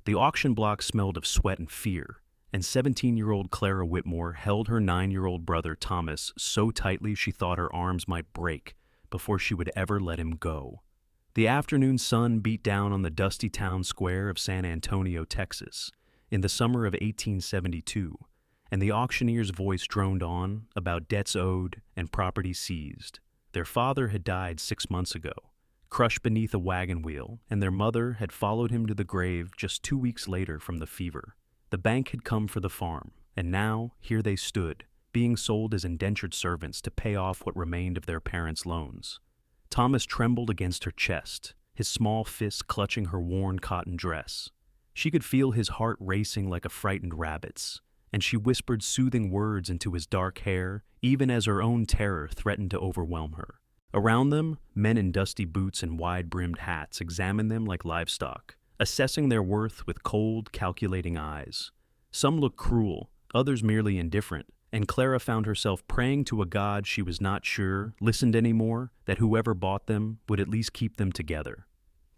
The auction block smelled of sweat and fear, and 17-year-old Clara Whitmore held her 9-year-old brother Thomas so tightly she thought her arms might break before she would ever let him go. The afternoon sun beat down on the dusty town square of San Antonio, Texas, in the summer of 1872, and the auctioneer's voice droned on about debts owed and property seized. Their father had died 6 months ago, crushed beneath a wagon wheel, and their mother had followed him to the grave just 2 weeks later from the fever. The bank had come for the farm, and now here they stood, being sold as indentured servants to pay off what remained of their parents' loans. Thomas trembled against her chest, his small fists clutching her worn cotton dress. She could feel his heart racing like a frightened rabbit's, and she whispered soothing words into his dark hair, even as her own terror threatened to overwhelm her. Around them, men in dusty boots and wide-brimmed hats examined them like livestock, assessing their worth with cold, calculating eyes. Some looked cruel, others merely indifferent, and Clara found herself praying to a God she was not sure listened anymore, that whoever bought them would at least keep them together.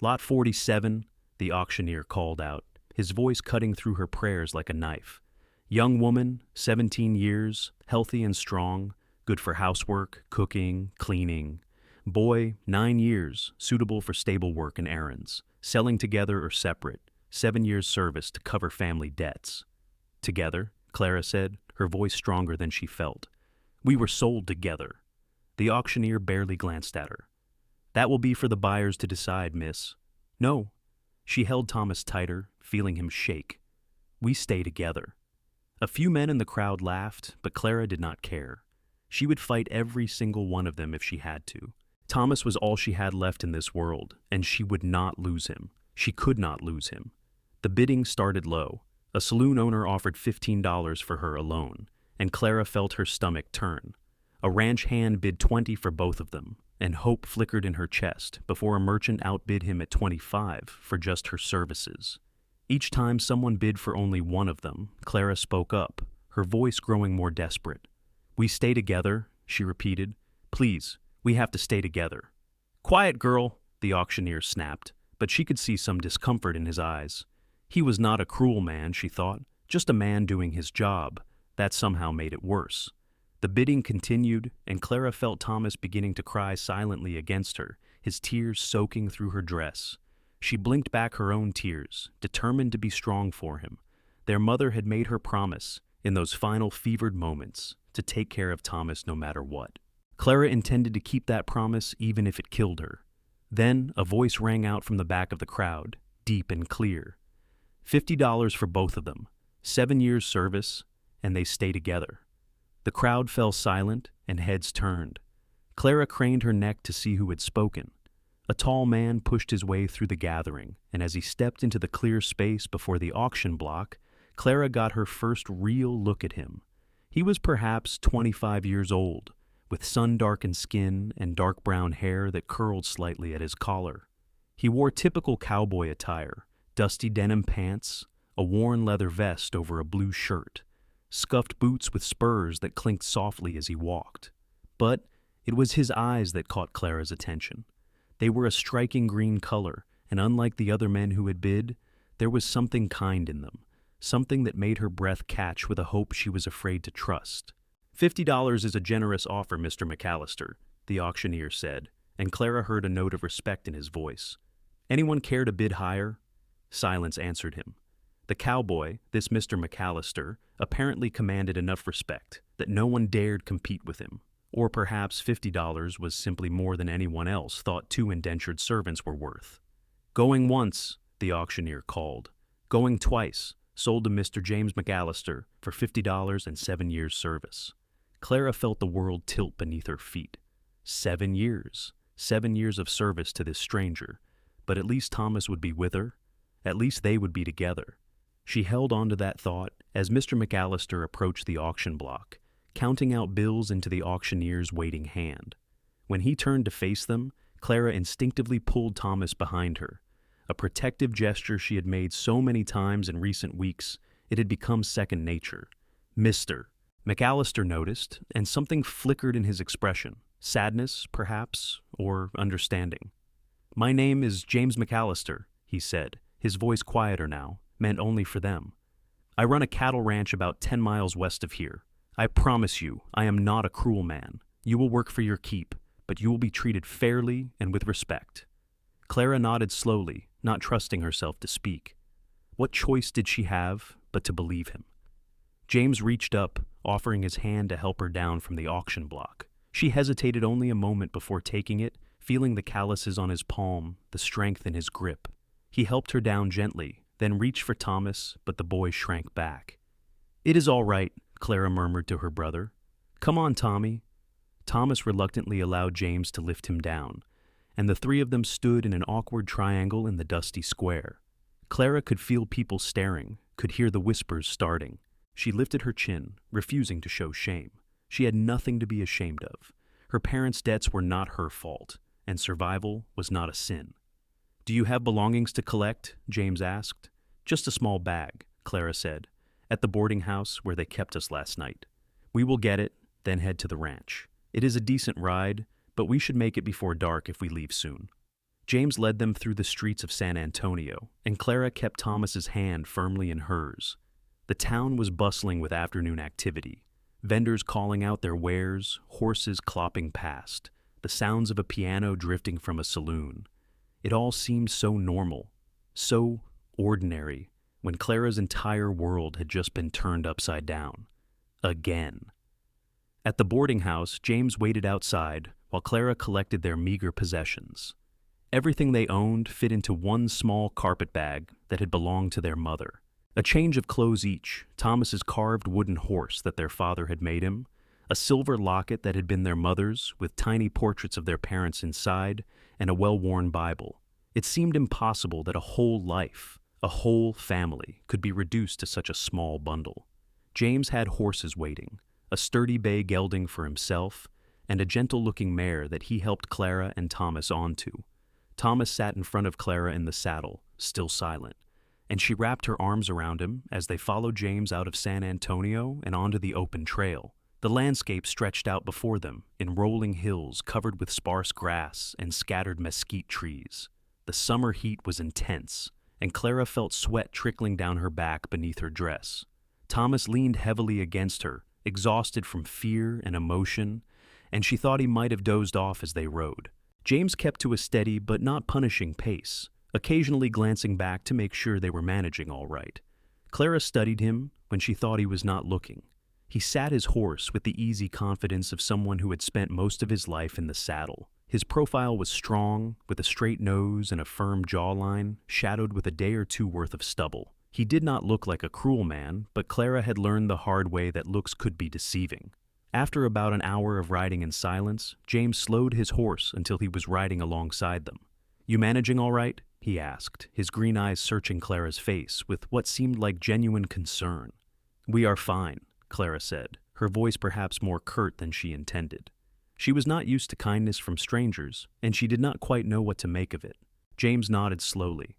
"Lot 47, the auctioneer called out, his voice cutting through her prayers like a knife. Young woman, 17 years, healthy and strong, good for housework, cooking, cleaning. Boy, 9 years, suitable for stable work and errands, selling together or separate, 7 years' service to cover family debts." "Together," Clara said, her voice stronger than she felt. "We were sold together." The auctioneer barely glanced at her. "That will be for the buyers to decide, miss." "No." She held Thomas tighter, feeling him shake. "We stay together." A few men in the crowd laughed, but Clara did not care. She would fight every single one of them if she had to. Thomas was all she had left in this world, and she would not lose him. She could not lose him. The bidding started low. A saloon owner offered $15 for her alone, and Clara felt her stomach turn. A ranch hand bid $20 for both of them, and hope flickered in her chest before a merchant outbid him at $25 for just her services. Each time someone bid for only one of them, Clara spoke up, her voice growing more desperate. "We stay together," she repeated. "Please, we have to stay together." "Quiet, girl," the auctioneer snapped, but she could see some discomfort in his eyes. He was not a cruel man, she thought, just a man doing his job. That somehow made it worse. The bidding continued, and Clara felt Thomas beginning to cry silently against her, his tears soaking through her dress. She blinked back her own tears, determined to be strong for him. Their mother had made her promise, in those final fevered moments, to take care of Thomas no matter what. Clara intended to keep that promise even if it killed her. Then a voice rang out from the back of the crowd, deep and clear. $50 for both of them, 7 years' service, and they stay together. The crowd fell silent, and heads turned. Clara craned her neck to see who had spoken. A tall man pushed his way through the gathering, and as he stepped into the clear space before the auction block, Clara got her first real look at him. He was perhaps 25 years old, with sun-darkened skin and dark brown hair that curled slightly at his collar. He wore typical cowboy attire, dusty denim pants, a worn leather vest over a blue shirt, scuffed boots with spurs that clinked softly as he walked. But it was his eyes that caught Clara's attention. They were a striking green color, and unlike the other men who had bid, there was something kind in them, something that made her breath catch with a hope she was afraid to trust. $50 is a generous offer, Mr. McAllister, the auctioneer said, and Clara heard a note of respect in his voice. Anyone care to bid higher? Silence answered him. The cowboy, this Mr. McAllister, apparently commanded enough respect that no one dared compete with him. Or perhaps $50 was simply more than anyone else thought 2 indentured servants were worth. Going once, the auctioneer called. Going twice, sold to Mr. James McAllister for $50 and 7 years' service. Clara felt the world tilt beneath her feet. 7 years. 7 years of service to this stranger. But at least Thomas would be with her. At least they would be together. She held on to that thought as Mr. McAllister approached the auction block, counting out bills into the auctioneer's waiting hand. When he turned to face them, Clara instinctively pulled Thomas behind her. A protective gesture she had made so many times in recent weeks, it had become second nature. "Mr." McAllister noticed, and something flickered in his expression. Sadness, perhaps, or understanding. "My name is James McAllister," he said, his voice quieter now, meant only for them. I run a cattle ranch about 10 miles west of here. I promise you, I am not a cruel man. You will work for your keep, but you will be treated fairly and with respect. Clara nodded slowly, not trusting herself to speak. What choice did she have but to believe him? James reached up, offering his hand to help her down from the auction block. She hesitated only a moment before taking it, feeling the calluses on his palm, the strength in his grip. He helped her down gently, then reached for Thomas, but the boy shrank back. "It is all right," Clara murmured to her brother. "Come on, Tommy." Thomas reluctantly allowed James to lift him down, and the three of them stood in an awkward triangle in the dusty square. Clara could feel people staring, could hear the whispers starting. She lifted her chin, refusing to show shame. She had nothing to be ashamed of. Her parents' debts were not her fault, and survival was not a sin. "Do you have belongings to collect?" James asked. "Just a small bag," Clara said, "at the boarding house where they kept us last night. We will get it, then head to the ranch. It is a decent ride, but we should make it before dark if we leave soon." James led them through the streets of San Antonio, and Clara kept Thomas's hand firmly in hers. The town was bustling with afternoon activity. Vendors calling out their wares, horses clopping past, the sounds of a piano drifting from a saloon. It all seemed so normal, so ordinary, when Clara's entire world had just been turned upside down. Again. At the boarding house, James waited outside while Clara collected their meager possessions. Everything they owned fit into one small carpet bag that had belonged to their mother. A change of clothes each, Thomas's carved wooden horse that their father had made him, a silver locket that had been their mother's with tiny portraits of their parents inside, and a well-worn Bible. It seemed impossible that a whole life, a whole family, could be reduced to such a small bundle. James had horses waiting, a sturdy bay gelding for himself, and a gentle-looking mare that he helped Clara and Thomas onto. Thomas sat in front of Clara in the saddle, still silent, and she wrapped her arms around him as they followed James out of San Antonio and onto the open trail. The landscape stretched out before them in rolling hills covered with sparse grass and scattered mesquite trees. The summer heat was intense, and Clara felt sweat trickling down her back beneath her dress. Thomas leaned heavily against her, exhausted from fear and emotion, and she thought he might have dozed off as they rode. James kept to a steady but not punishing pace, occasionally glancing back to make sure they were managing all right. Clara studied him when she thought he was not looking. He sat his horse with the easy confidence of someone who had spent most of his life in the saddle. His profile was strong, with a straight nose and a firm jawline, shadowed with a day or two worth of stubble. He did not look like a cruel man, but Clara had learned the hard way that looks could be deceiving. After about an hour of riding in silence, James slowed his horse until he was riding alongside them. "You managing all right?" he asked, his green eyes searching Clara's face with what seemed like genuine concern. "We are fine," Clara said, her voice perhaps more curt than she intended. She was not used to kindness from strangers, and she did not quite know what to make of it. James nodded slowly.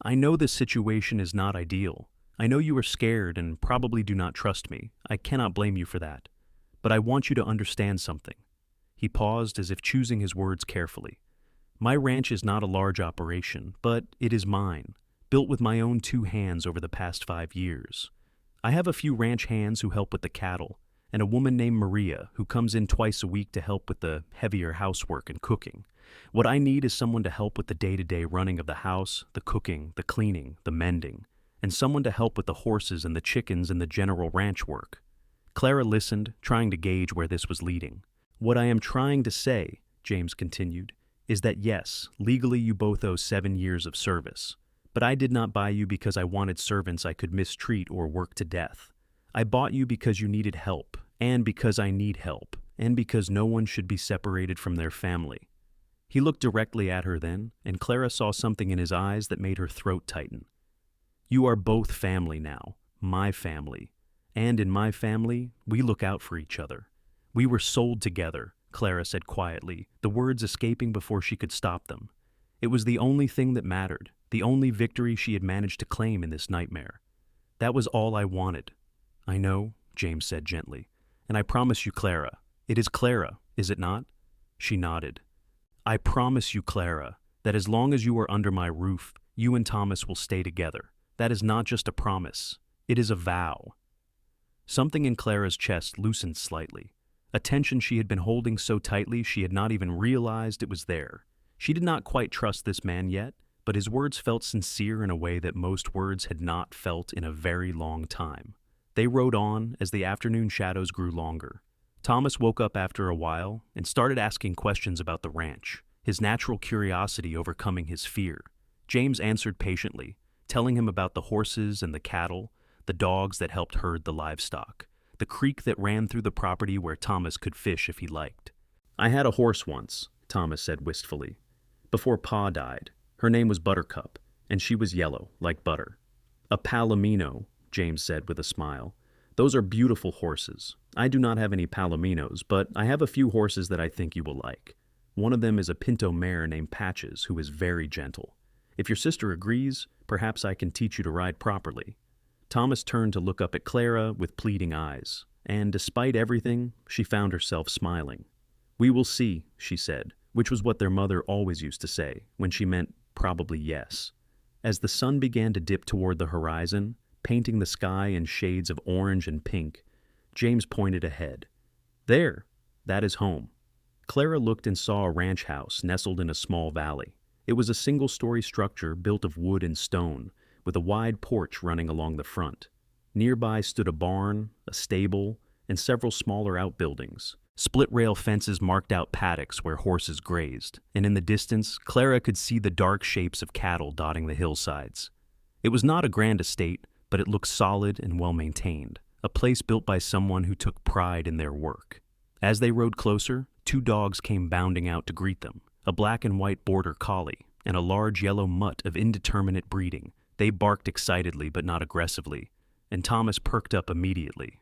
"I know this situation is not ideal. I know you are scared and probably do not trust me. I cannot blame you for that. But I want you to understand something." He paused as if choosing his words carefully. "My ranch is not a large operation, but it is mine, built with my own 2 hands over the past 5 years. I have a few ranch hands who help with the cattle, and a woman named Maria who comes in twice a week to help with the heavier housework and cooking. What I need is someone to help with the day-to-day running of the house, the cooking, the cleaning, the mending, and someone to help with the horses and the chickens and the general ranch work." Clara listened, trying to gauge where this was leading. "What I am trying to say," James continued, "is that yes, legally you both owe 7 years of service. But I did not buy you because I wanted servants I could mistreat or work to death. I bought you because you needed help, and because I need help, and because no one should be separated from their family." He looked directly at her then, and Clara saw something in his eyes that made her throat tighten. "You are both family now, my family. And in my family, we look out for each other. We were sold together," Clara said quietly, the words escaping before she could stop them. It was the only thing that mattered, the only victory she had managed to claim in this nightmare. "That was all I wanted." "I know," James said gently, "and I promise you, Clara. It is Clara, is it not?" She nodded. "I promise you, Clara, that as long as you are under my roof, you and Thomas will stay together. That is not just a promise. It is a vow. Something in Clara's chest loosened slightly. A tension she had been holding so tightly she had not even realized it was there. She did not quite trust this man yet, but his words felt sincere in a way that most words had not felt in a very long time. They rode on as the afternoon shadows grew longer. Thomas woke up after a while and started asking questions about the ranch, his natural curiosity overcoming his fear. James answered patiently, telling him about the horses and the cattle, the dogs that helped herd the livestock, the creek that ran through the property where Thomas could fish if he liked. "I had a horse once," Thomas said wistfully, "before Pa died. Her name was Buttercup, and she was yellow, like butter." "A Palomino," James said with a smile. "Those are beautiful horses. I do not have any Palominos, but I have a few horses that I think you will like. One of them is a pinto mare named Patches, who is very gentle. If your sister agrees, perhaps I can teach you to ride properly." Thomas turned to look up at Clara with pleading eyes, and despite everything, she found herself smiling. "We will see," she said, which was what their mother always used to say, when she meant probably yes. As the sun began to dip toward the horizon, painting the sky in shades of orange and pink, James pointed ahead. "There, that is home." Clara looked and saw a ranch house nestled in a small valley. It was a single-story structure built of wood and stone, with a wide porch running along the front. Nearby stood a barn, a stable, and several smaller outbuildings. Split-rail fences marked out paddocks where horses grazed, and in the distance, Clara could see the dark shapes of cattle dotting the hillsides. It was not a grand estate, but it looked solid and well-maintained, a place built by someone who took pride in their work. As they rode closer, two dogs came bounding out to greet them, a black and white border collie and a large yellow mutt of indeterminate breeding. They barked excitedly but not aggressively, and Thomas perked up immediately.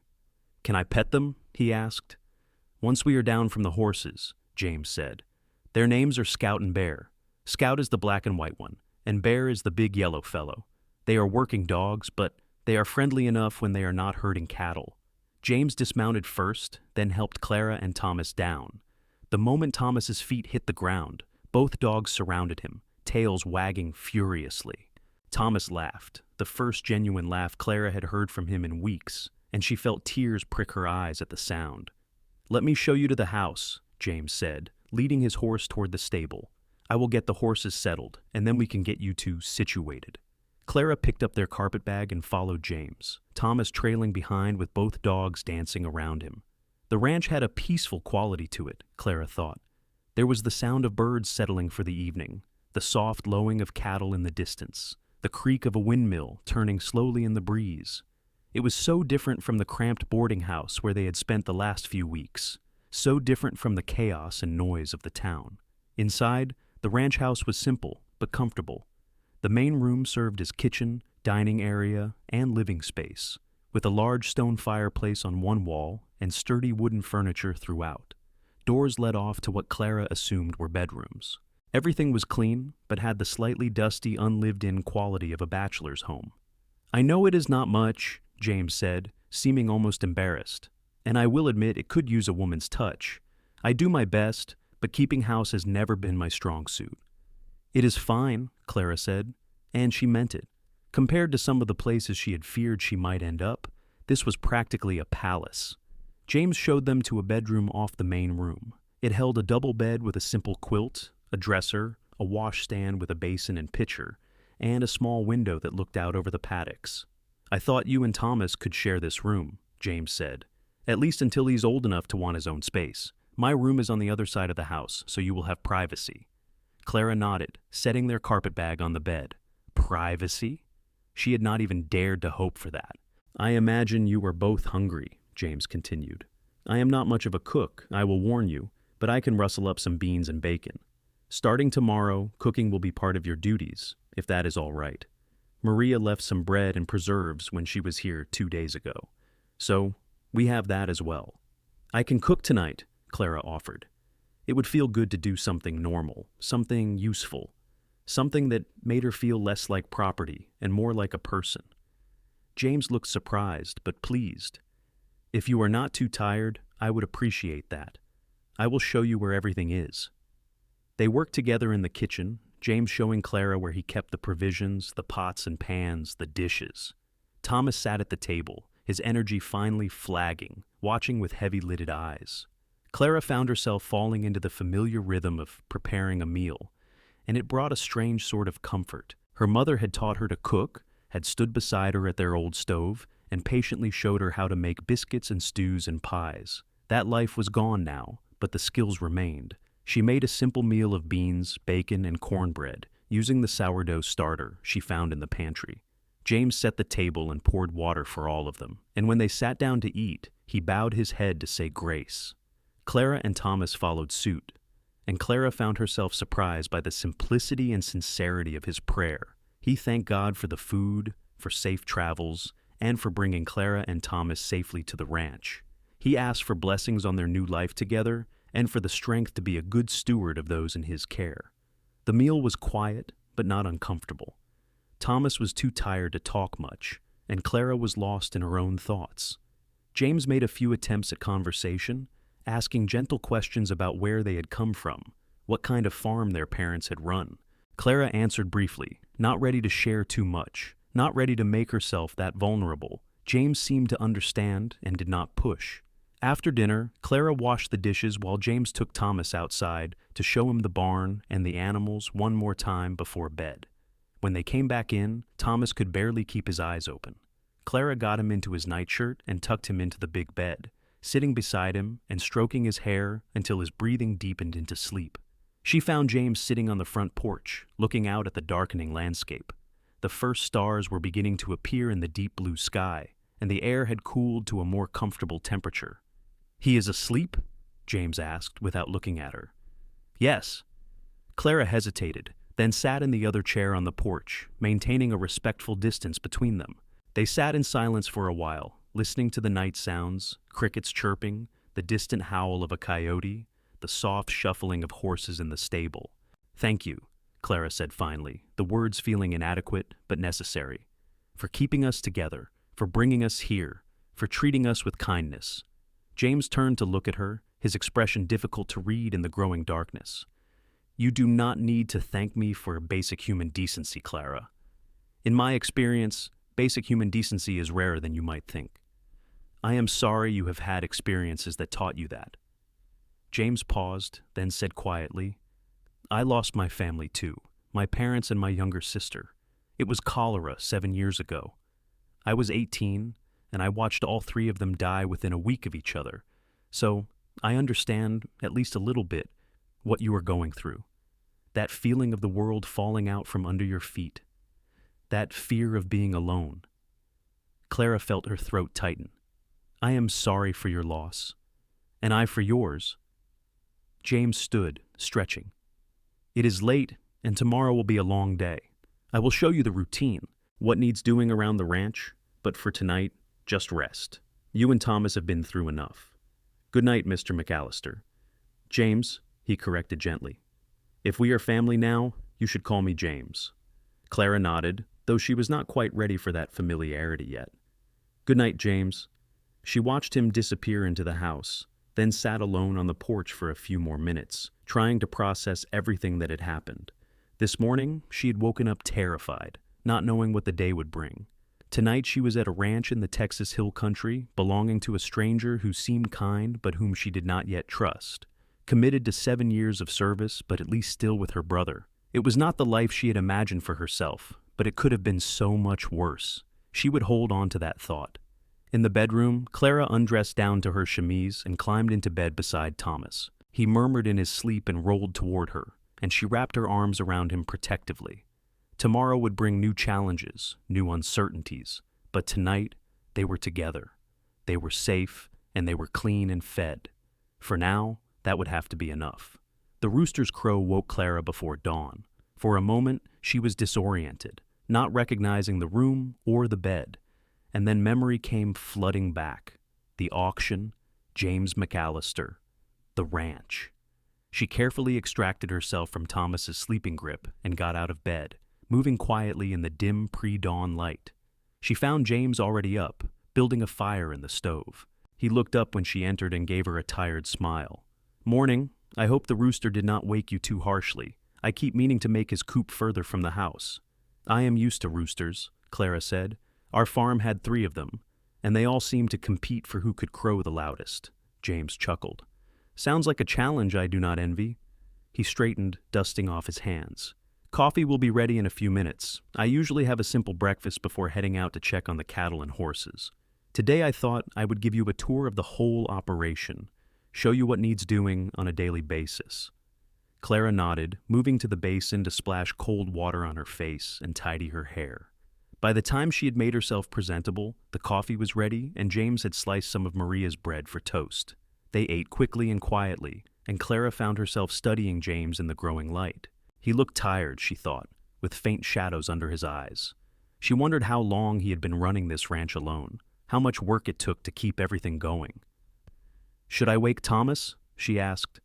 "Can I pet them?" he asked. "Once we are down from the horses," James said. "Their names are Scout and Bear. Scout is the black and white one, and Bear is the big yellow fellow. They are working dogs, but they are friendly enough when they are not herding cattle." James dismounted first, then helped Clara and Thomas down. The moment Thomas's feet hit the ground, both dogs surrounded him, tails wagging furiously. Thomas laughed, the first genuine laugh Clara had heard from him in weeks, and she felt tears prick her eyes at the sound. "Let me show you to the house," James said, leading his horse toward the stable. "I will get the horses settled, and then we can get you two situated." Clara picked up their carpetbag and followed James, Thomas trailing behind with both dogs dancing around him. The ranch had a peaceful quality to it, Clara thought. There was the sound of birds settling for the evening, the soft lowing of cattle in the distance, the creak of a windmill turning slowly in the breeze. It was so different from the cramped boarding house where they had spent the last few weeks, so different from the chaos and noise of the town. Inside, the ranch house was simple but comfortable. The main room served as kitchen, dining area, and living space, with a large stone fireplace on one wall and sturdy wooden furniture throughout. Doors led off to what Clara assumed were bedrooms. Everything was clean, but had the slightly dusty, unlived-in quality of a bachelor's home. "I know it is not much," James said, seeming almost embarrassed, "and I will admit it could use a woman's touch. I do my best, but keeping house has never been my strong suit." "It is fine," Clara said, and she meant it. Compared to some of the places she had feared she might end up, this was practically a palace. James showed them to a bedroom off the main room. It held a double bed with a simple quilt, a dresser, a washstand with a basin and pitcher, and a small window that looked out over the paddocks. "I thought you and Thomas could share this room," James said, "at least until he's old enough to want his own space. My room is on the other side of the house, so you will have privacy." Clara nodded, setting their carpetbag on the bed. Privacy? She had not even dared to hope for that. "I imagine you are both hungry," James continued. "I am not much of a cook, I will warn you, but I can rustle up some beans and bacon. Starting tomorrow, cooking will be part of your duties, if that is all right. Maria left some bread and preserves when she was here 2 days ago, so we have that as well." "I can cook tonight," Clara offered. It would feel good to do something normal, something useful, something that made her feel less like property and more like a person. James looked surprised but pleased. "If you are not too tired, I would appreciate that. I will show you where everything is." They worked together in the kitchen, James showing Clara where he kept the provisions, the pots and pans, the dishes. Thomas sat at the table, his energy finally flagging, watching with heavy-lidded eyes. Clara found herself falling into the familiar rhythm of preparing a meal, and it brought a strange sort of comfort. Her mother had taught her to cook, had stood beside her at their old stove, and patiently showed her how to make biscuits and stews and pies. That life was gone now, but the skills remained. She made a simple meal of beans, bacon, and cornbread, using the sourdough starter she found in the pantry. James set the table and poured water for all of them, and when they sat down to eat, he bowed his head to say grace. Clara and Thomas followed suit, and Clara found herself surprised by the simplicity and sincerity of his prayer. He thanked God for the food, for safe travels, and for bringing Clara and Thomas safely to the ranch. He asked for blessings on their new life together and for the strength to be a good steward of those in his care. The meal was quiet, but not uncomfortable. Thomas was too tired to talk much, and Clara was lost in her own thoughts. James made a few attempts at conversation, asking gentle questions about where they had come from, what kind of farm their parents had run. Clara answered briefly, not ready to share too much, not ready to make herself that vulnerable. James seemed to understand and did not push. After dinner, Clara washed the dishes while James took Thomas outside to show him the barn and the animals one more time before bed. When they came back in, Thomas could barely keep his eyes open. Clara got him into his nightshirt and tucked him into the big bed, sitting beside him and stroking his hair until his breathing deepened into sleep. She found James sitting on the front porch, looking out at the darkening landscape. The first stars were beginning to appear in the deep blue sky, and the air had cooled to a more comfortable temperature. "He is asleep?" James asked, without looking at her. "Yes." Clara hesitated, then sat in the other chair on the porch, maintaining a respectful distance between them. They sat in silence for a while, listening to the night sounds, crickets chirping, the distant howl of a coyote, the soft shuffling of horses in the stable. "Thank you," Clara said finally, the words feeling inadequate but necessary, "for keeping us together, for bringing us here, for treating us with kindness." James turned to look at her, his expression difficult to read in the growing darkness. "You do not need to thank me for basic human decency, Clara. In my experience, basic human decency is rarer than you might think. I am sorry you have had experiences that taught you that." James paused, then said quietly, "I lost my family too, my parents and my younger sister. It was cholera 7 years ago. I was 18, and I watched all 3 of them die within a week of each other, so I understand, at least a little bit, what you are going through. That feeling of the world falling out from under your feet. That fear of being alone." Clara felt her throat tighten. "I am sorry for your loss, and I for yours." James stood, stretching. "It is late, and tomorrow will be a long day. I will show you the routine, what needs doing around the ranch, but for tonight, just rest. You and Thomas have been through enough. Good night, Mr. McAllister. James," he corrected gently. "If we are family now, you should call me James." Clara nodded, though she was not quite ready for that familiarity yet. "Good night, James." She watched him disappear into the house, then sat alone on the porch for a few more minutes, trying to process everything that had happened. This morning, she had woken up terrified, not knowing what the day would bring. Tonight she was at a ranch in the Texas Hill Country, belonging to a stranger who seemed kind but whom she did not yet trust. Committed to 7 years of service, but at least still with her brother. It was not the life she had imagined for herself, but it could have been so much worse. She would hold on to that thought. In the bedroom, Clara undressed down to her chemise and climbed into bed beside Thomas. He murmured in his sleep and rolled toward her, and she wrapped her arms around him protectively. Tomorrow would bring new challenges, new uncertainties, but tonight they were together. They were safe, and they were clean and fed. For now, that would have to be enough. The rooster's crow woke Clara before dawn. For a moment, she was disoriented, not recognizing the room or the bed. And then memory came flooding back. The auction, James McAllister, the ranch. She carefully extracted herself from Thomas's sleeping grip and got out of bed, moving quietly in the dim pre-dawn light. She found James already up, building a fire in the stove. He looked up when she entered and gave her a tired smile. "Morning. I hope the rooster did not wake you too harshly. I keep meaning to make his coop further from the house. I am used to roosters, Clara said. Our farm had 3 of them, and they all seemed to compete for who could crow the loudest. James chuckled. Sounds like a challenge I do not envy. He straightened, dusting off his hands. Coffee will be ready in a few minutes. I usually have a simple breakfast before heading out to check on the cattle and horses. Today I thought I would give you a tour of the whole operation, show you what needs doing on a daily basis. Clara nodded, moving to the basin to splash cold water on her face and tidy her hair. By the time she had made herself presentable, the coffee was ready and James had sliced some of Maria's bread for toast. They ate quickly and quietly, and Clara found herself studying James in the growing light. He looked tired, she thought, with faint shadows under his eyes. She wondered how long he had been running this ranch alone, how much work it took to keep everything going. Should I wake Thomas? She asked.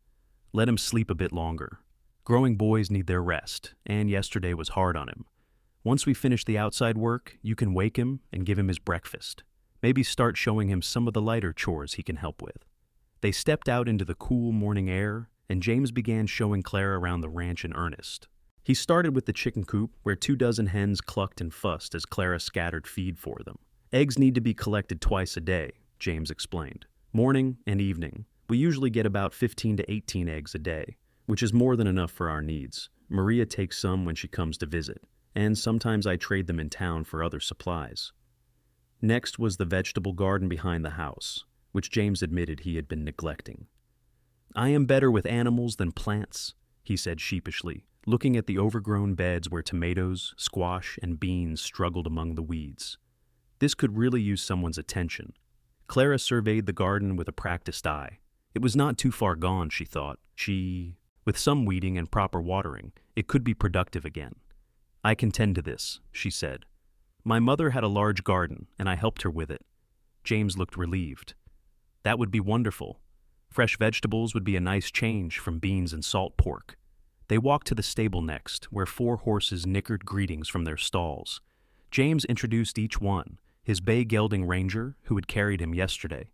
Let him sleep a bit longer. Growing boys need their rest, and yesterday was hard on him. Once we finish the outside work, you can wake him and give him his breakfast. Maybe start showing him some of the lighter chores he can help with. They stepped out into the cool morning air, and James began showing Clara around the ranch in earnest. He started with the chicken coop, where 24 hens clucked and fussed as Clara scattered feed for them. Eggs need to be collected twice a day, James explained. Morning and evening. We usually get about 15 to 18 eggs a day, which is more than enough for our needs. Maria takes some when she comes to visit, and sometimes I trade them in town for other supplies. Next was the vegetable garden behind the house, which James admitted he had been neglecting. I am better with animals than plants, he said sheepishly, looking at the overgrown beds where tomatoes, squash, and beans struggled among the weeds. This could really use someone's attention. Clara surveyed the garden with a practiced eye. It was not too far gone, she thought. With some weeding and proper watering, it could be productive again. I can tend to this, she said. My mother had a large garden, and I helped her with it. James looked relieved. That would be wonderful. Fresh vegetables would be a nice change from beans and salt pork. They walked to the stable next, where 4 horses nickered greetings from their stalls. James introduced each one, his bay gelding Ranger, who had carried him yesterday,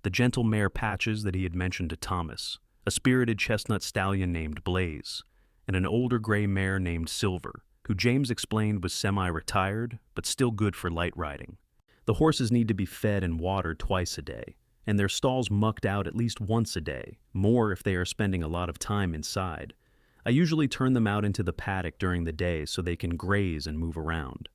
the gentle mare Patches that he had mentioned to Thomas, a spirited chestnut stallion named Blaze, and an older gray mare named Silver, who James explained was semi-retired, but still good for light riding. The horses need to be fed and watered twice a day, and their stalls mucked out at least once a day, more if they are spending a lot of time inside. I usually turn them out into the paddock during the day so they can graze and move around.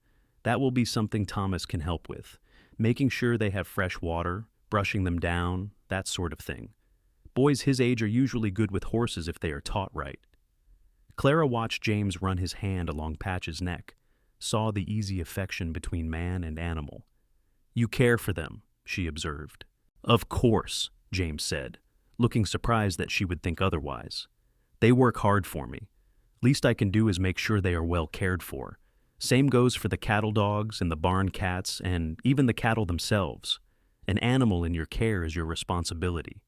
That will be something Thomas can help with, making sure they have fresh water, brushing them down, that sort of thing. Boys his age are usually good with horses if they are taught right. Clara watched James run his hand along Patch's neck, saw the easy affection between man and animal. You care for them, she observed. Of course, James said, looking surprised that she would think otherwise. They work hard for me. Least I can do is make sure they are well cared for. Same goes for the cattle dogs and the barn cats and even the cattle themselves. An animal in your care is your responsibility.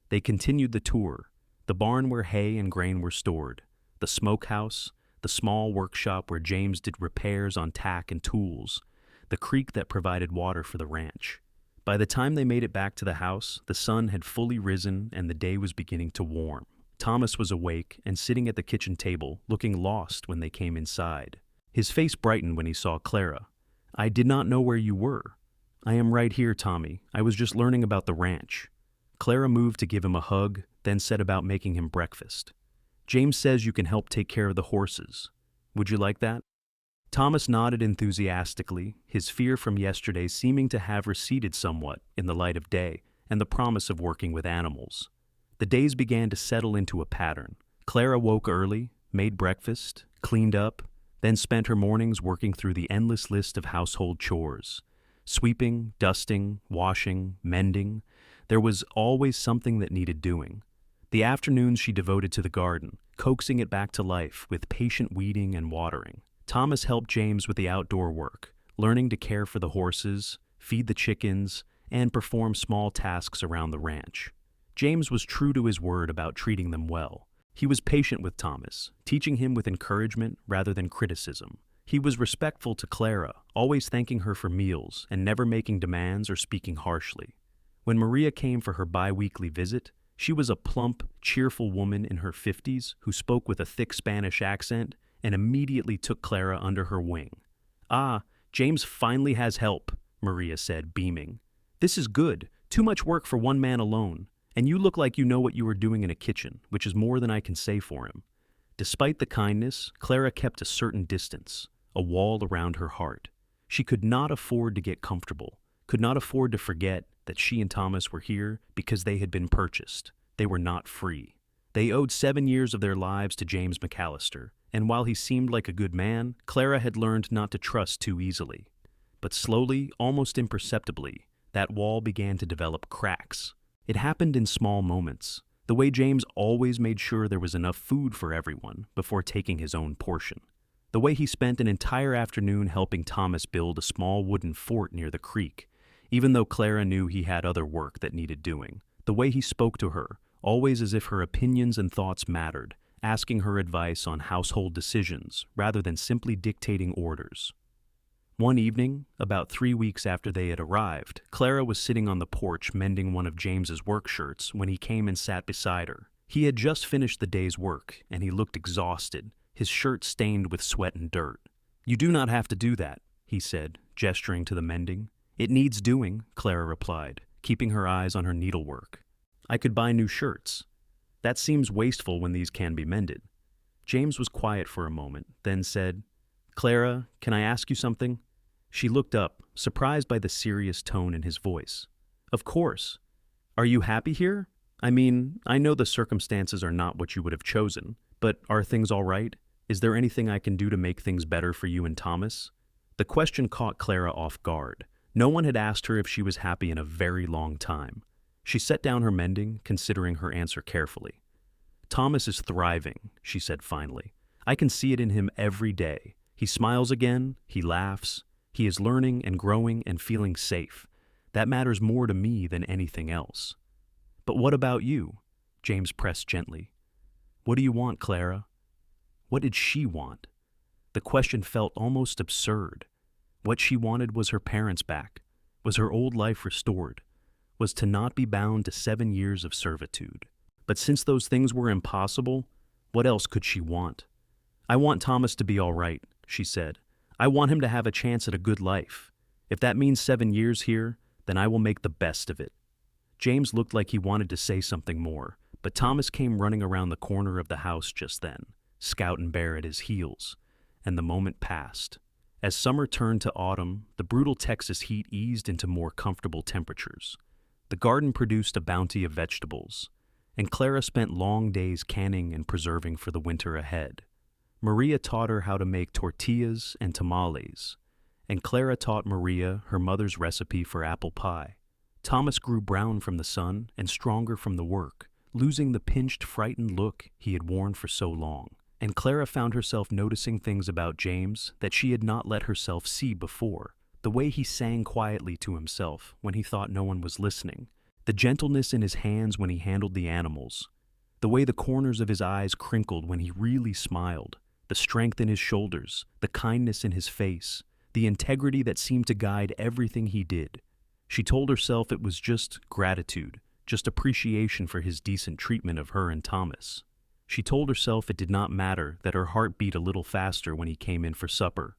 They continued the tour, the barn where hay and grain were stored, the smokehouse, the small workshop where James did repairs on tack and tools, the creek that provided water for the ranch. By the time they made it back to the house, the sun had fully risen and the day was beginning to warm. Thomas was awake and sitting at the kitchen table, looking lost when they came inside. His face brightened when he saw Clara. I did not know where you were. I am right here, Tommy. I was just learning about the ranch. Clara moved to give him a hug, then set about making him breakfast. James says you can help take care of the horses. Would you like that? Thomas nodded enthusiastically, his fear from yesterday seeming to have receded somewhat in the light of day and the promise of working with animals. The days began to settle into a pattern. Clara woke early, made breakfast, cleaned up, then spent her mornings working through the endless list of household chores. Sweeping, dusting, washing, mending. There was always something that needed doing. The afternoons she devoted to the garden, coaxing it back to life with patient weeding and watering. Thomas helped James with the outdoor work, learning to care for the horses, feed the chickens, and perform small tasks around the ranch. James was true to his word about treating them well. He was patient with Thomas, teaching him with encouragement rather than criticism. He was respectful to Clara, always thanking her for meals and never making demands or speaking harshly. When Maria came for her bi-weekly visit, She was a plump, cheerful woman in her 50s who spoke with a thick Spanish accent and immediately took Clara under her wing. "Ah, James finally has help," Maria said, beaming. "This is good. Too much work for one man alone. And you look like you know what you are doing in a kitchen, which is more than I can say for him." Despite the kindness, Clara kept a certain distance, a wall around her heart. She could not afford to get comfortable, could not afford to forget that she and Thomas were here because they had been purchased. They were not free. They owed 7 years of their lives to James McAllister, and while he seemed like a good man, Clara had learned not to trust too easily. But slowly, almost imperceptibly, that wall began to develop cracks. It happened in small moments, the way James always made sure there was enough food for everyone before taking his own portion. The way he spent an entire afternoon helping Thomas build a small wooden fort near the creek, even though Clara knew he had other work that needed doing. The way he spoke to her, always as if her opinions and thoughts mattered, asking her advice on household decisions rather than simply dictating orders. One evening, about 3 weeks after they had arrived, Clara was sitting on the porch mending one of James's work shirts when he came and sat beside her. He had just finished the day's work, and he looked exhausted, his shirt stained with sweat and dirt. "You do not have to do that," he said, gesturing to the mending. "It needs doing," Clara replied, keeping her eyes on her needlework. "I could buy new shirts. That seems wasteful when these can be mended." James was quiet for a moment, then said, "Clara, can I ask you something?" She looked up, surprised by the serious tone in his voice. "Of course. Are you happy here? I mean, I know the circumstances are not what you would have chosen, but are things all right? Is there anything I can do to make things better for you and Thomas?" The question caught Clara off guard. No one had asked her if she was happy in a very long time. She set down her mending, considering her answer carefully. "Thomas is thriving," she said finally. "I can see it in him every day. He smiles again, he laughs. He is learning and growing and feeling safe. That matters more to me than anything else." "But what about you?" James pressed gently. "What do you want, Clara?" What did she want? The question felt almost absurd. What she wanted was her parents back, was her old life restored, was to not be bound to 7 years of servitude. But since those things were impossible, what else could she want? "I want Thomas to be all right," she said. "I want him to have a chance at a good life. If that means 7 years here, then I will make the best of it." James looked like he wanted to say something more, but Thomas came running around the corner of the house just then, Scout and Bear at his heels, and the moment passed. As summer turned to autumn, the brutal Texas heat eased into more comfortable temperatures. The garden produced a bounty of vegetables, and Clara spent long days canning and preserving for the winter ahead. Maria taught her how to make tortillas and tamales, and Clara taught Maria her mother's recipe for apple pie. Thomas grew brown from the sun and stronger from the work, losing the pinched, frightened look he had worn for so long. And Clara found herself noticing things about James that she had not let herself see before. The way he sang quietly to himself when he thought no one was listening, the gentleness in his hands when he handled the animals, the way the corners of his eyes crinkled when he really smiled, the strength in his shoulders, the kindness in his face, the integrity that seemed to guide everything he did. She told herself it was just gratitude, just appreciation for his decent treatment of her and Thomas. She told herself it did not matter that her heart beat a little faster when he came in for supper,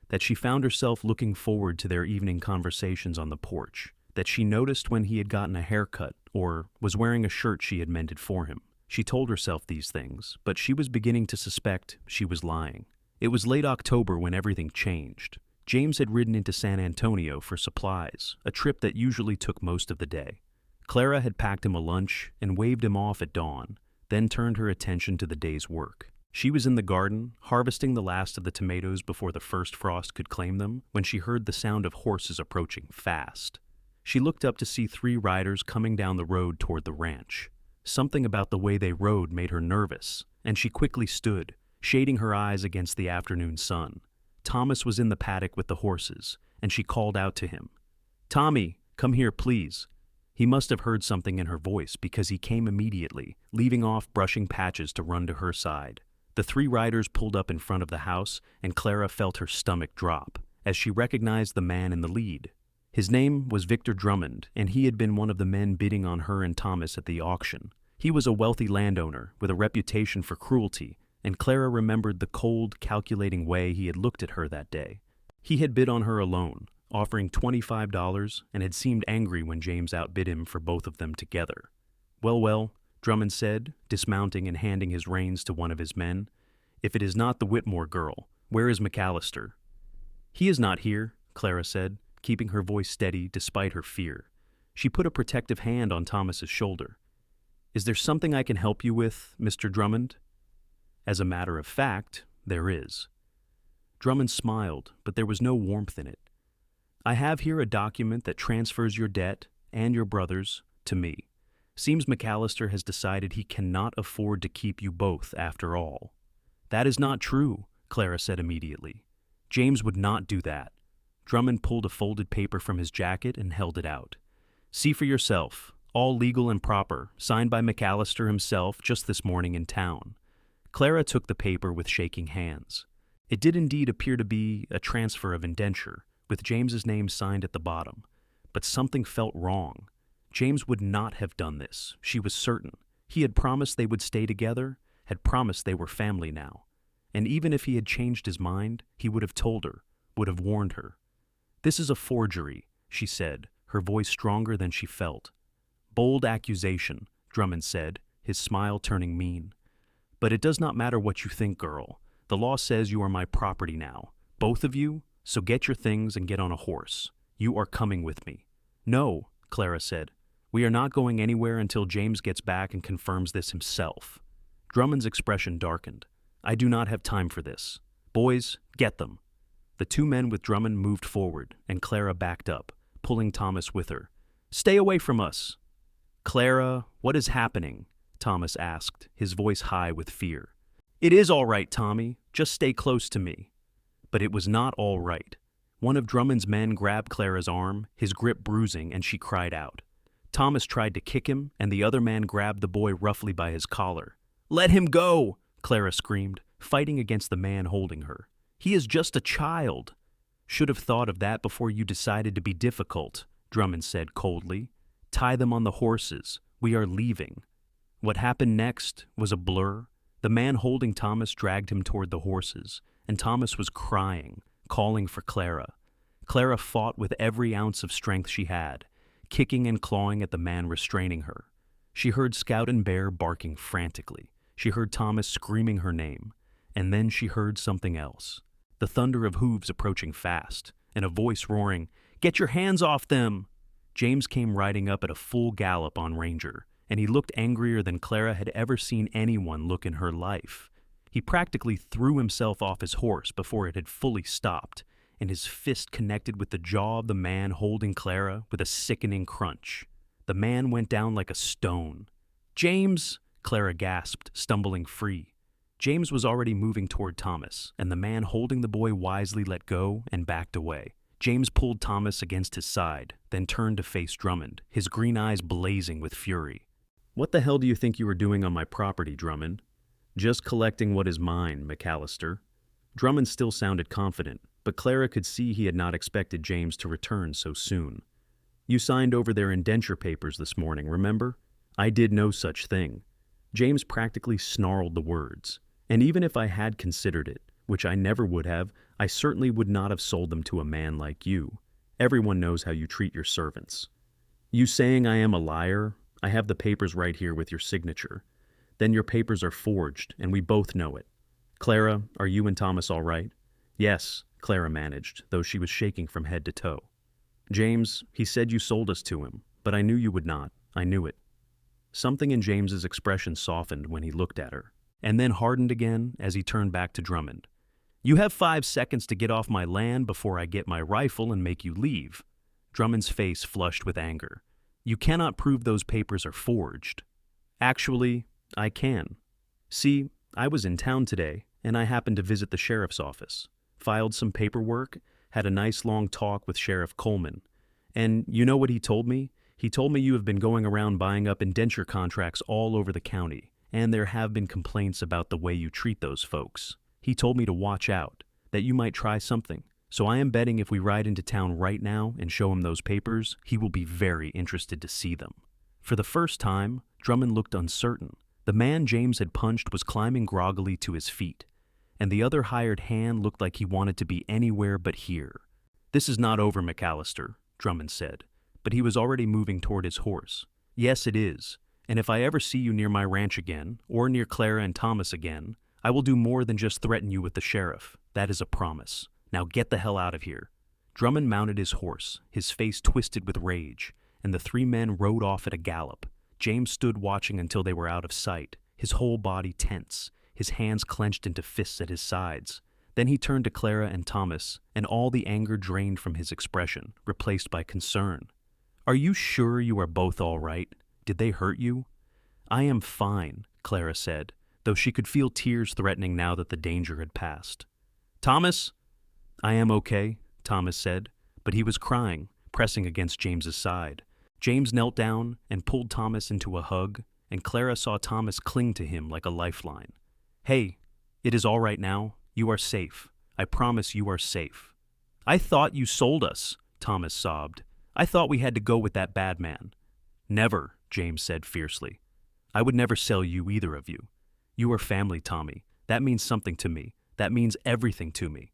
that she found herself looking forward to their evening conversations on the porch, that she noticed when he had gotten a haircut or was wearing a shirt she had mended for him. She told herself these things, but she was beginning to suspect she was lying. It was late October when everything changed. James had ridden into San Antonio for supplies, a trip that usually took most of the day. Clara had packed him a lunch and waved him off at dawn, then turned her attention to the day's work. She was in the garden, harvesting the last of the tomatoes before the first frost could claim them, when she heard the sound of horses approaching fast. She looked up to see 3 riders coming down the road toward the ranch. Something about the way they rode made her nervous, and she quickly stood, shading her eyes against the afternoon sun. Thomas was in the paddock with the horses, and she called out to him. "Tommy, come here, please." He must have heard something in her voice because he came immediately, leaving off brushing patches to run to her side. The 3 riders pulled up in front of the house, and Clara felt her stomach drop as she recognized the man in the lead. His name was Victor Drummond, and he had been one of the men bidding on her and Thomas at the auction. He was a wealthy landowner with a reputation for cruelty, and Clara remembered the cold, calculating way he had looked at her that day. He had bid on her alone, offering $25, and had seemed angry when James outbid him for both of them together. Well, Drummond said, dismounting and handing his reins to one of his men. If it is not the Whitmore girl, where is McAllister? He is not here, Clara said, keeping her voice steady despite her fear. She put a protective hand on Thomas's shoulder. Is there something I can help you with, Mr. Drummond? As a matter of fact, there is. Drummond smiled, but there was no warmth in it. I have here a document that transfers your debt, and your brother's, to me. Seems McAllister has decided he cannot afford to keep you both after all. That is not true, Clara said immediately. James would not do that. Drummond pulled a folded paper from his jacket and held it out. See for yourself, all legal and proper, signed by McAllister himself just this morning in town. Clara took the paper with shaking hands. It did indeed appear to be a transfer of indenture, with James's name signed at the bottom. But something felt wrong. James would not have done this, she was certain. He had promised they would stay together, had promised they were family now. And even if he had changed his mind, he would have told her, would have warned her. This is a forgery, she said, her voice stronger than she felt. Bold accusation, Drummond said, his smile turning mean. But it does not matter what you think, girl. The law says you are my property now, both of you, so get your things and get on a horse. You are coming with me. No, Clara said. We are not going anywhere until James gets back and confirms this himself. Drummond's expression darkened. I do not have time for this. Boys, get them. The two men with Drummond moved forward, and Clara backed up, pulling Thomas with her. Stay away from us. Clara, what is happening? Thomas asked, his voice high with fear. It is all right, Tommy. Just stay close to me. But it was not all right. One of Drummond's men grabbed Clara's arm, his grip bruising, and she cried out. Thomas tried to kick him, and the other man grabbed the boy roughly by his collar. Let him go, Clara screamed, fighting against the man holding her. He is just a child. Should have thought of that before you decided to be difficult, Drummond said coldly. Tie them on the horses. We are leaving. What happened next was a blur. The man holding Thomas dragged him toward the horses, and Thomas was crying, calling for Clara. Clara fought with every ounce of strength she had, kicking and clawing at the man restraining her. She heard Scout and Bear barking frantically. She heard Thomas screaming her name. And then she heard something else. The thunder of hooves approaching fast, and a voice roaring, Get your hands off them! James came riding up at a full gallop on Ranger, and he looked angrier than Clara had ever seen anyone look in her life. He practically threw himself off his horse before it had fully stopped, and his fist connected with the jaw of the man holding Clara with a sickening crunch. The man went down like a stone. James! Clara gasped, stumbling free. James was already moving toward Thomas, and the man holding the boy wisely let go and backed away. James pulled Thomas against his side, then turned to face Drummond, his green eyes blazing with fury. What the hell do you think you are doing on my property, Drummond? Just collecting what is mine, McAllister. Drummond still sounded confident, but Clara could see he had not expected James to return so soon. You signed over their indenture papers this morning, remember? I did no such thing. James practically snarled the words. And even if I had considered it, which I never would have, I certainly would not have sold them to a man like you. Everyone knows how you treat your servants. You saying I am a liar? I have the papers right here with your signature. Then your papers are forged, and we both know it. Clara, are you and Thomas all right? Yes, Clara managed, though she was shaking from head to toe. James, he said you sold us to him, but I knew you would not. I knew it. Something in James's expression softened when he looked at her, and then hardened again as he turned back to Drummond. You have 5 seconds to get off my land before I get my rifle and make you leave. Drummond's face flushed with anger. You cannot prove those papers are forged. Actually, I can. See, I was in town today, and I happened to visit the sheriff's office, filed some paperwork, had a nice long talk with Sheriff Coleman. And you know what he told me? He told me you have been going around buying up indenture contracts all over the county, and there have been complaints about the way you treat those folks. He told me to watch out, that you might try something. So I am betting if we ride into town right now and show him those papers, he will be very interested to see them. For the first time, Drummond looked uncertain. The man James had punched was climbing groggily to his feet, and the other hired hand looked like he wanted to be anywhere but here. "This is not over, McAllister," Drummond said, but he was already moving toward his horse. "Yes, it is, and if I ever see you near my ranch again, or near Clara and Thomas again, I will do more than just threaten you with the sheriff. That is a promise. Now get the hell out of here." Drummond mounted his horse, his face twisted with rage, and the three men rode off at a gallop. James stood watching until they were out of sight, his whole body tense, his hands clenched into fists at his sides. Then he turned to Clara and Thomas, and all the anger drained from his expression, replaced by concern. "Are you sure you are both all right? Did they hurt you?" "I am fine," Clara said, though she could feel tears threatening now that the danger had passed. "Thomas?" "I am okay," Thomas said, but he was crying, pressing against James's side. James knelt down and pulled Thomas into a hug, and Clara saw Thomas cling to him like a lifeline. "Hey, it is all right now. You are safe. I promise you are safe." "I thought you sold us," Thomas sobbed. "I thought we had to go with that bad man." "Never," James said fiercely. "I would never sell you, either of you. You are family, Tommy. That means something to me. That means everything to me."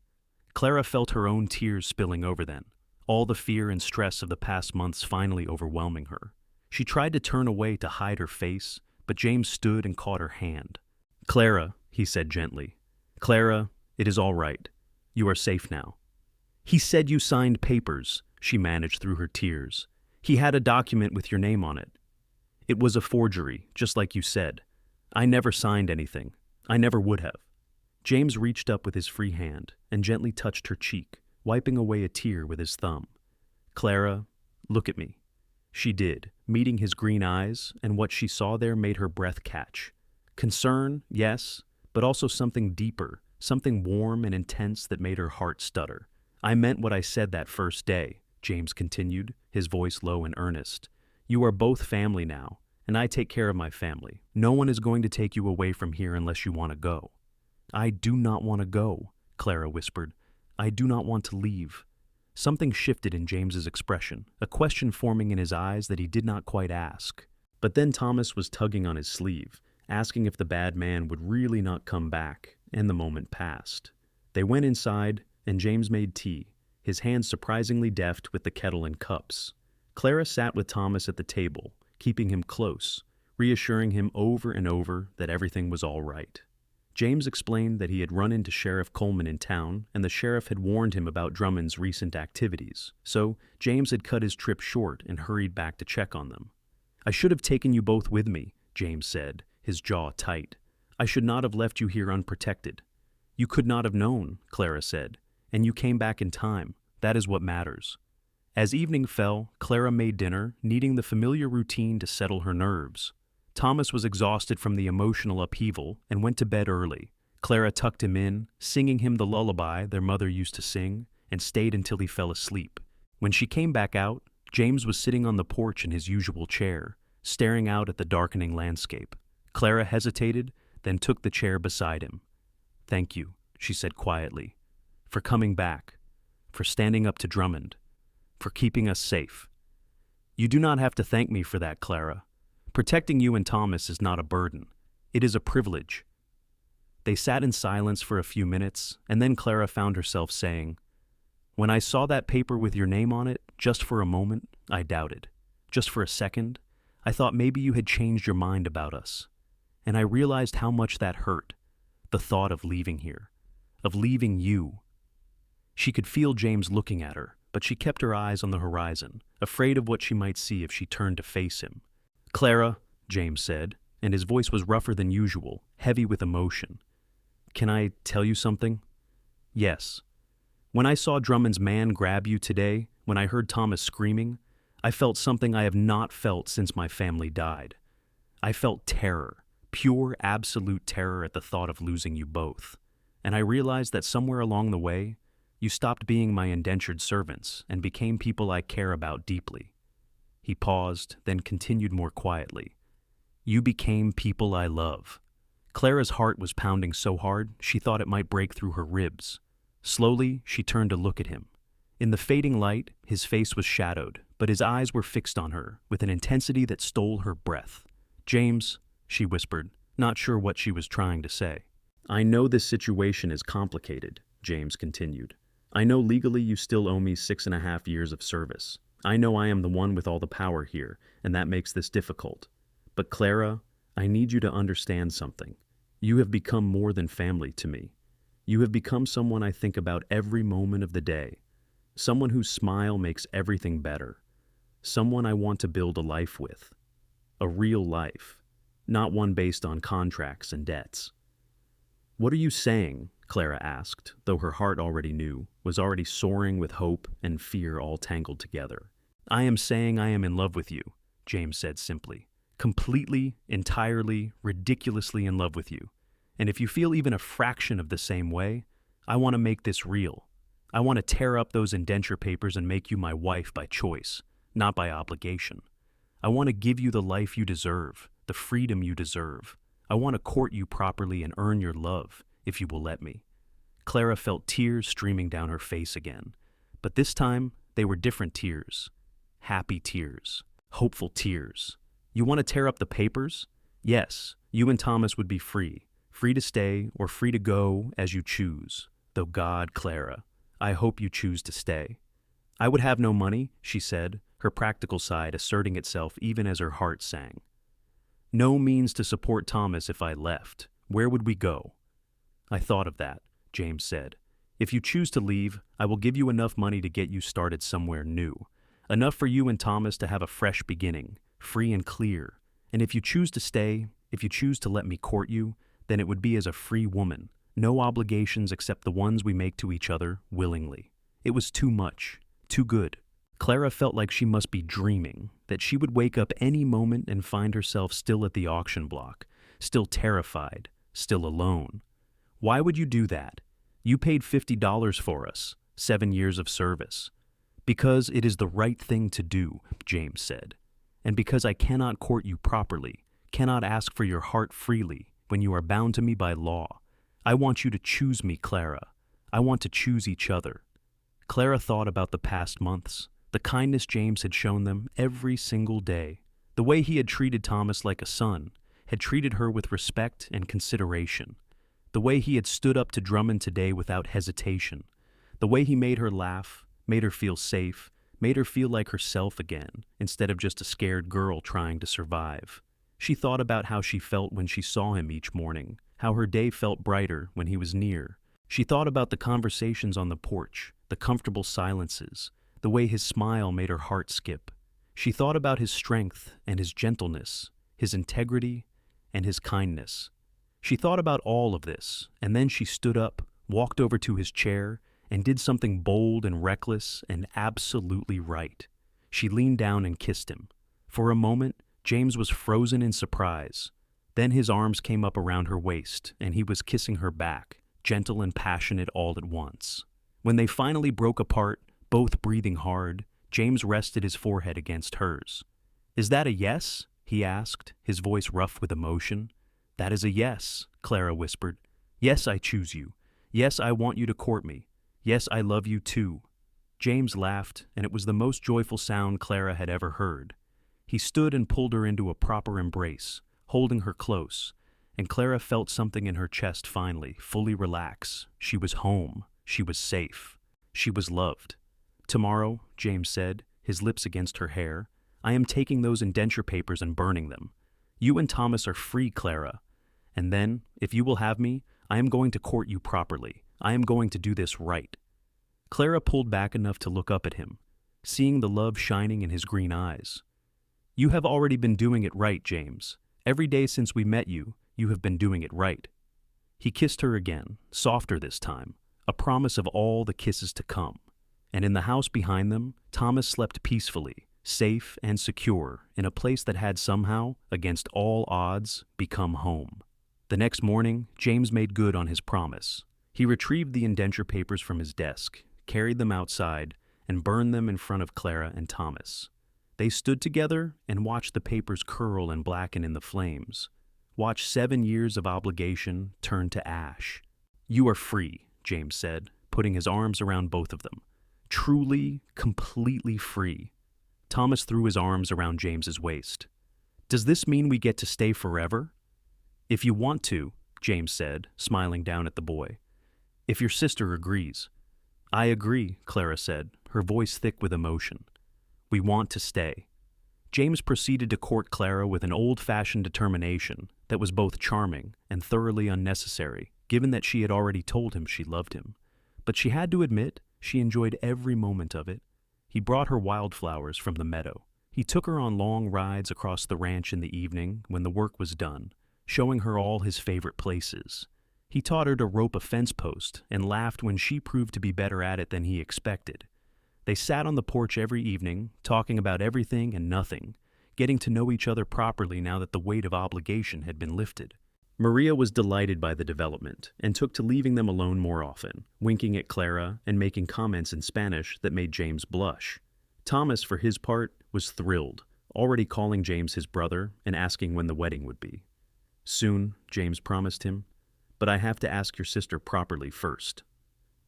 Clara felt her own tears spilling over then, all the fear and stress of the past months finally overwhelming her. She tried to turn away to hide her face, but James stood and caught her hand. "Clara," he said gently. "Clara, it is all right. You are safe now." "He said you signed papers," she managed through her tears. "He had a document with your name on it." "It was a forgery, just like you said. I never signed anything. I never would have." James reached up with his free hand and gently touched her cheek, wiping away a tear with his thumb. "Clara, look at me." She did, meeting his green eyes, and what she saw there made her breath catch. Concern, yes, but also something deeper, something warm and intense that made her heart stutter. "I meant what I said that first day," James continued, his voice low and earnest. "You are both family now, and I take care of my family. No one is going to take you away from here unless you want to go." "I do not want to go," Clara whispered. "I do not want to leave." Something shifted in James's expression, a question forming in his eyes that he did not quite ask. But then Thomas was tugging on his sleeve, asking if the bad man would really not come back, and the moment passed. They went inside, and James made tea, his hands surprisingly deft with the kettle and cups. Clara sat with Thomas at the table, keeping him close, reassuring him over and over that everything was all right. James explained that he had run into Sheriff Coleman in town, and the sheriff had warned him about Drummond's recent activities, so James had cut his trip short and hurried back to check on them. "I should have taken you both with me," James said, his jaw tight. "I should not have left you here unprotected." "You could not have known," Clara said, "and you came back in time. That is what matters." As evening fell, Clara made dinner, needing the familiar routine to settle her nerves. Thomas was exhausted from the emotional upheaval and went to bed early. Clara tucked him in, singing him the lullaby their mother used to sing, and stayed until he fell asleep. When she came back out, James was sitting on the porch in his usual chair, staring out at the darkening landscape. Clara hesitated, then took the chair beside him. "Thank you," she said quietly, "for coming back, for standing up to Drummond, for keeping us safe." "You do not have to thank me for that, Clara. Protecting you and Thomas is not a burden. It is a privilege." They sat in silence for a few minutes, and then Clara found herself saying, "When I saw that paper with your name on it, just for a moment, I doubted. Just for a second, I thought maybe you had changed your mind about us. And I realized how much that hurt, the thought of leaving here, of leaving you." She could feel James looking at her, but she kept her eyes on the horizon, afraid of what she might see if she turned to face him. "Clara," James said, and his voice was rougher than usual, heavy with emotion. "Can I tell you something?" "Yes. When I saw Drummond's man grab you today, when I heard Thomas screaming, I felt something I have not felt since my family died. I felt terror, pure, absolute terror at the thought of losing you both. And I realized that somewhere along the way, you stopped being my indentured servants and became people I care about deeply." He paused, then continued more quietly. "You became people I love." Clara's heart was pounding so hard she thought it might break through her ribs. Slowly, she turned to look at him. In the fading light, his face was shadowed, but his eyes were fixed on her with an intensity that stole her breath. "James," she whispered, not sure what she was trying to say. "I know this situation is complicated," James continued. "I know legally you still owe me 6.5 years of service. I know I am the one with all the power here, and that makes this difficult. But Clara, I need you to understand something. You have become more than family to me. You have become someone I think about every moment of the day. Someone whose smile makes everything better. Someone I want to build a life with. A real life, not one based on contracts and debts." "What are you saying?" Clara asked, though her heart already knew, was already soaring with hope and fear all tangled together. "I am saying I am in love with you," James said simply. "Completely, entirely, ridiculously in love with you. And if you feel even a fraction of the same way, I want to make this real. I want to tear up those indenture papers and make you my wife by choice, not by obligation. I want to give you the life you deserve, the freedom you deserve. I want to court you properly and earn your love, if you will let me." Clara felt tears streaming down her face again, but this time they were different tears. Happy tears, hopeful tears. "You want to tear up the papers? Yes, you and Thomas would be free to stay or free to go as you choose. Though God, Clara, I hope you choose to stay." "I would have no money," she said, her practical side asserting itself even as her heart sang. "No means to support Thomas if I left. Where would we go?" "I thought of that," James said. "If you choose to leave, I will give you enough money to get you started somewhere new. Enough for you and Thomas to have a fresh beginning, free and clear. And if you choose to stay, if you choose to let me court you, then it would be as a free woman, no obligations except the ones we make to each other willingly." It was too much, too good. Clara felt like she must be dreaming, that she would wake up any moment and find herself still at the auction block, still terrified, still alone. "Why would you do that? You paid $50 for us, 7 years of service." "Because it is the right thing to do," James said. "And because I cannot court you properly, cannot ask for your heart freely when you are bound to me by law. I want you to choose me, Clara. I want to choose each other." Clara thought about the past months, the kindness James had shown them every single day, the way he had treated Thomas like a son, had treated her with respect and consideration, the way he had stood up to Drummond today without hesitation, the way he made her laugh, made her feel safe, made her feel like herself again, instead of just a scared girl trying to survive. She thought about how she felt when she saw him each morning, how her day felt brighter when he was near. She thought about the conversations on the porch, the comfortable silences, the way his smile made her heart skip. She thought about his strength and his gentleness, his integrity and his kindness. She thought about all of this, and then she stood up, walked over to his chair, and did something bold and reckless and absolutely right. She leaned down and kissed him. For a moment, James was frozen in surprise. Then his arms came up around her waist, and he was kissing her back, gentle and passionate all at once. When they finally broke apart, both breathing hard, James rested his forehead against hers. "Is that a yes?" he asked, his voice rough with emotion. "That is a yes," Clara whispered. "Yes, I choose you. Yes, I want you to court me. Yes, I love you too." James laughed, and it was the most joyful sound Clara had ever heard. He stood and pulled her into a proper embrace, holding her close, and Clara felt something in her chest finally, fully relax. She was home. She was safe. She was loved. "Tomorrow," James said, his lips against her hair, "I am taking those indenture papers and burning them. You and Thomas are free, Clara. And then, if you will have me, I am going to court you properly. I am going to do this right." Clara pulled back enough to look up at him, seeing the love shining in his green eyes. "You have already been doing it right, James. Every day since we met you, you have been doing it right." He kissed her again, softer this time, a promise of all the kisses to come. And in the house behind them, Thomas slept peacefully, safe and secure, in a place that had somehow, against all odds, become home. The next morning, James made good on his promise. He retrieved the indenture papers from his desk, carried them outside, and burned them in front of Clara and Thomas. They stood together and watched the papers curl and blacken in the flames, watched 7 years of obligation turn to ash. "You are free," James said, putting his arms around both of them. "Truly, completely free. Thomas threw his arms around James's waist. "Does this mean we get to stay forever?" "If you want to," James said, smiling down at the boy. "If your sister agrees." "I agree," Clara said, her voice thick with emotion. "We want to stay." James proceeded to court Clara with an old-fashioned determination that was both charming and thoroughly unnecessary, given that she had already told him she loved him. But she had to admit she enjoyed every moment of it. He brought her wildflowers from the meadow. He took her on long rides across the ranch in the evening when the work was done, showing her all his favorite places. He taught her to rope a fence post and laughed when she proved to be better at it than he expected. They sat on the porch every evening, talking about everything and nothing, getting to know each other properly now that the weight of obligation had been lifted. Maria was delighted by the development and took to leaving them alone more often, winking at Clara and making comments in Spanish that made James blush. Thomas, for his part, was thrilled, already calling James his brother and asking when the wedding would be. "Soon," James promised him, "but I have to ask your sister properly first."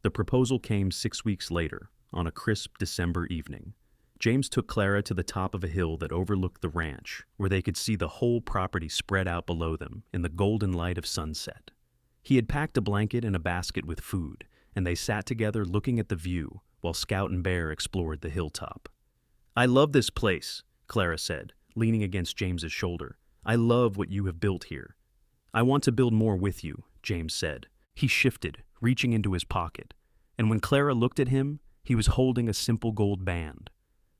The proposal came 6 weeks later, on a crisp December evening. James took Clara to the top of a hill that overlooked the ranch, where they could see the whole property spread out below them in the golden light of sunset. He had packed a blanket and a basket with food, and they sat together looking at the view while Scout and Bear explored the hilltop. "I love this place," Clara said, leaning against James's shoulder. "I love what you have built here." "I want to build more with you," James said. He shifted, reaching into his pocket, and when Clara looked at him, he was holding a simple gold band.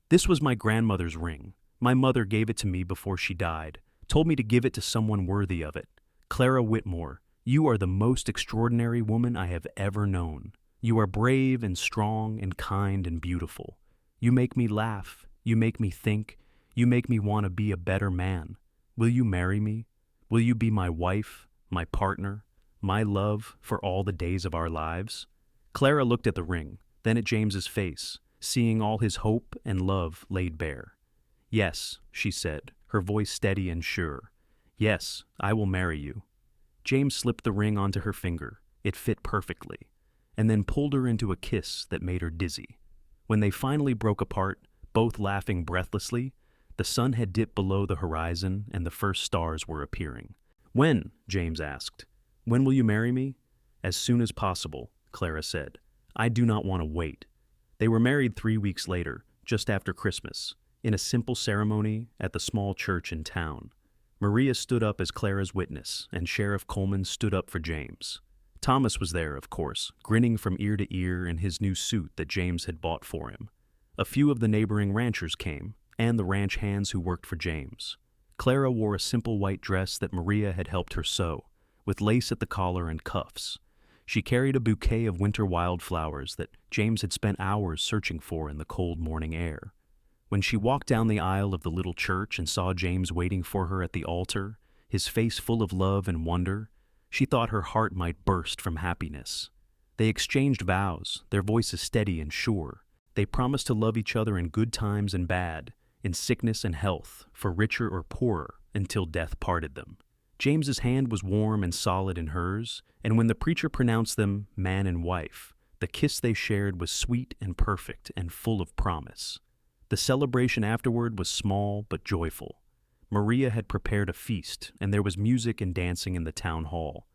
"This was my grandmother's ring. My mother gave it to me before she died, told me to give it to someone worthy of it. Clara Whitmore, you are the most extraordinary woman I have ever known. You are brave and strong and kind and beautiful. You make me laugh, you make me think, you make me want to be a better man. Will you marry me? Will you be my wife, my partner, my love for all the days of our lives?" Clara looked at the ring, then at James's face, seeing all his hope and love laid bare. "Yes," she said, her voice steady and sure. "Yes, I will marry you." James slipped the ring onto her finger. It fit perfectly, and then pulled her into a kiss that made her dizzy. When they finally broke apart, both laughing breathlessly, the sun had dipped below the horizon and the first stars were appearing. "When?" James asked. "When will you marry me?" "As soon as possible," Clara said. "I do not want to wait." They were married 3 weeks later, just after Christmas, in a simple ceremony at the small church in town. Maria stood up as Clara's witness, and Sheriff Coleman stood up for James. Thomas was there, of course, grinning from ear to ear in his new suit that James had bought for him. A few of the neighboring ranchers came, and the ranch hands who worked for James. Clara wore a simple white dress that Maria had helped her sew, with lace at the collar and cuffs. She carried a bouquet of winter wildflowers that James had spent hours searching for in the cold morning air. When she walked down the aisle of the little church and saw James waiting for her at the altar, his face full of love and wonder, she thought her heart might burst from happiness. They exchanged vows, their voices steady and sure. They promised to love each other in good times and bad, in sickness and health, for richer or poorer, until death parted them. James's hand was warm and solid in hers, and when the preacher pronounced them man and wife, the kiss they shared was sweet and perfect and full of promise. The celebration afterward was small but joyful. Maria had prepared a feast, and there was music and dancing in the town hall.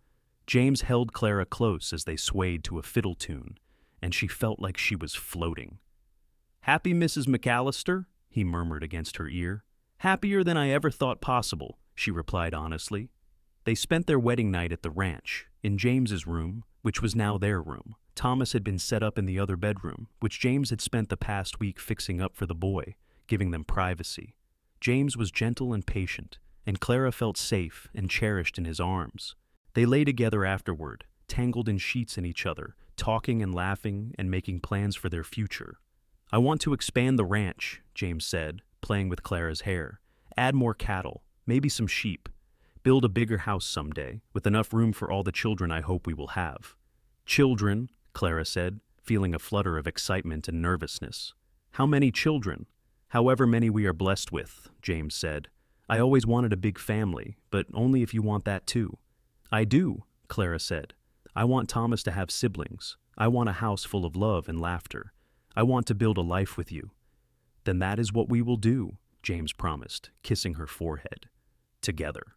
James held Clara close as they swayed to a fiddle tune, and she felt like she was floating. "Happy, Mrs. McAllister?" he murmured against her ear. "Happier than I ever thought possible," she replied honestly. They spent their wedding night at the ranch, in James's room, which was now their room. Thomas had been set up in the other bedroom, which James had spent the past week fixing up for the boy, giving them privacy. James was gentle and patient, and Clara felt safe and cherished in his arms. They lay together afterward, tangled in sheets in each other, talking and laughing and making plans for their future. "I want to expand the ranch," James said, playing with Clara's hair. "Add more cattle, maybe some sheep. Build a bigger house someday, with enough room for all the children I hope we will have." "Children," Clara said, feeling a flutter of excitement and nervousness. "How many children?" "However many we are blessed with," James said. "I always wanted a big family, but only if you want that too." "I do," Clara said. "I want Thomas to have siblings. I want a house full of love and laughter. I want to build a life with you." Then that is what we will do, James promised, kissing her forehead. Together.